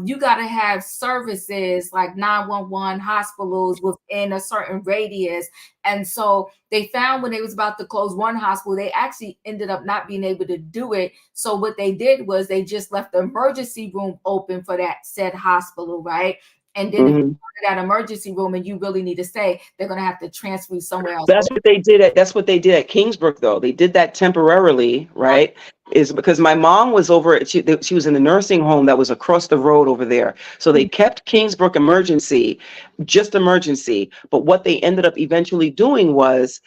Speaker 1: you got to have services like 911 hospitals within a certain radius. And so they found when they was about to close one hospital, they actually ended up not being able to do it. So what they did was they just left the emergency room open for that said hospital, right? And then if you go to that emergency room and you really need to stay, they're going to have to transfer you somewhere else.
Speaker 10: That's what they did at Kingsbrook, though. They did that temporarily, right? Is because my mom was over, she was in the nursing home that was across the road over there. So they kept Kingsbrook emergency, just emergency. But what they ended up eventually doing was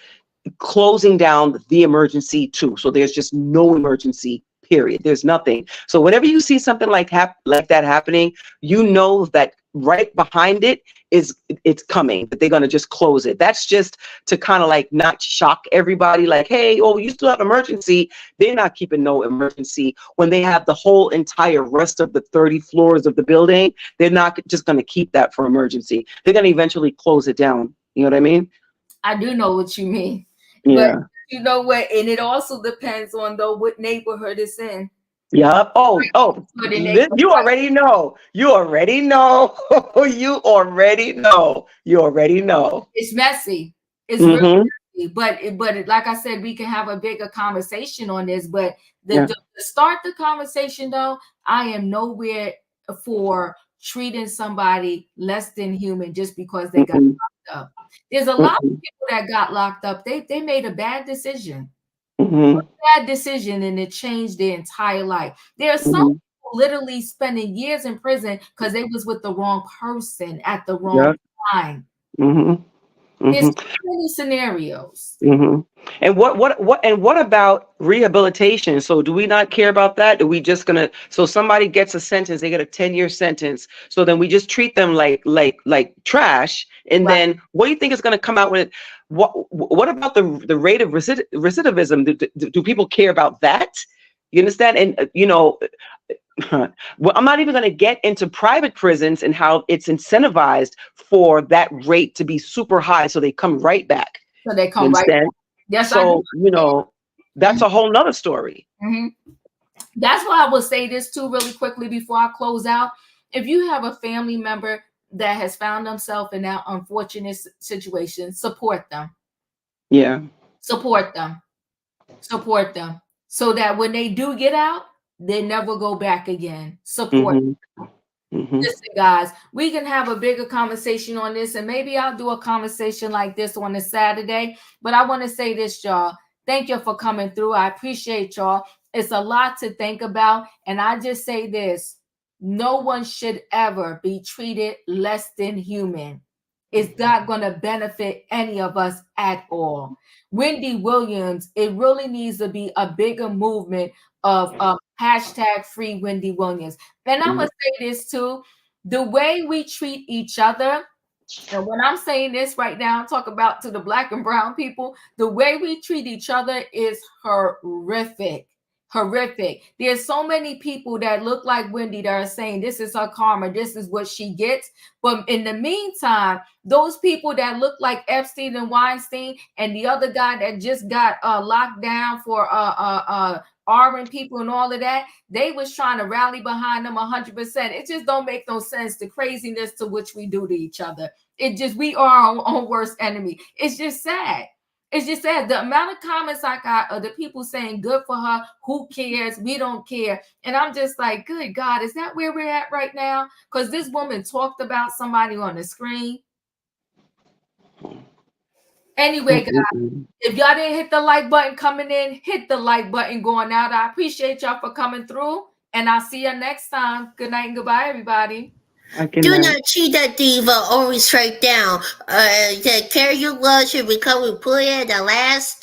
Speaker 10: closing down the emergency too. So there's just no emergency, period. There's nothing. So whenever you see something like that happening, you know that right behind it it's coming, that they're going to just close it. That's just to kind of like not shock everybody, like, hey, oh, you still have emergency. They're not keeping no emergency when they have the whole entire rest of the 30 floors of the building. They're not just going to keep that for emergency. They're going to eventually close it down. You know what I mean? I
Speaker 1: do know what you mean.
Speaker 10: Yeah.
Speaker 1: But you know what? And it also depends on what neighborhood it's in.
Speaker 10: Yeah. Oh, you already know. You already know. You already know. You already know.
Speaker 1: It's messy. It's really messy. But like I said, we can have a bigger conversation on this. But to start the conversation, though, I am nowhere for treating somebody less than human just because they got locked up. There's a lot of people that got locked up. They made a bad decision. Bad decision, and it changed their entire life. There are some people literally spending years in prison because they was with the wrong person at the wrong time. There's so many scenarios.
Speaker 10: And what about rehabilitation? So do we not care about that? Are we just gonna, so somebody gets a sentence, they get a 10-year sentence, so then we just treat them like trash, and then what do you think is going to come out with it? What about the rate of recidivism? Do people care about that? You understand? And you know, well, I'm not even going to get into private prisons and how it's incentivized for that rate to be super high, so they come right back.
Speaker 1: So they come right back.
Speaker 10: Yes. So you know, that's a whole nother story.
Speaker 1: That's why I will say this too, really quickly before I close out. If you have a family member that has found themselves in that unfortunate situation, support them.
Speaker 10: Yeah.
Speaker 1: Support them. Support them. So that when they do get out, they never go back again. Support them. Listen, guys, we can have a bigger conversation on this, and maybe I'll do a conversation like this on a Saturday. But I want to say this, y'all. Thank you for coming through. I appreciate y'all. It's a lot to think about. And I just say this. No one should ever be treated less than human. It's not going to benefit any of us at all. Wendy Williams, it really needs to be a bigger movement of hashtag free Wendy Williams. And I'm going to say this too. The way we treat each other, and when I'm saying this right now, I'm talking about to the Black and brown people, the way we treat each other is horrific. horrific. There's so many people that look like Wendy that are saying this is her karma, this is what she gets. But in the meantime, those people that look like Epstein and Weinstein and the other guy that just got locked down for arming people and all of that, they was trying to rally behind them 100%. It just don't make no sense, the craziness to which we do to each other. It just, we are our own worst enemy. It's just sad. It's just sad. The amount of comments I got of the people saying good for her, who cares, we don't care. And I'm just like, good God, is that where we're at right now? Because this woman talked about somebody on the screen. Anyway, guys, if y'all didn't hit the like button coming in, hit the like button going out. I appreciate y'all for coming through, and I'll see you next time. Good night and goodbye, everybody.
Speaker 5: Do not cheat that diva, always straight down. The care you love should become employee at the last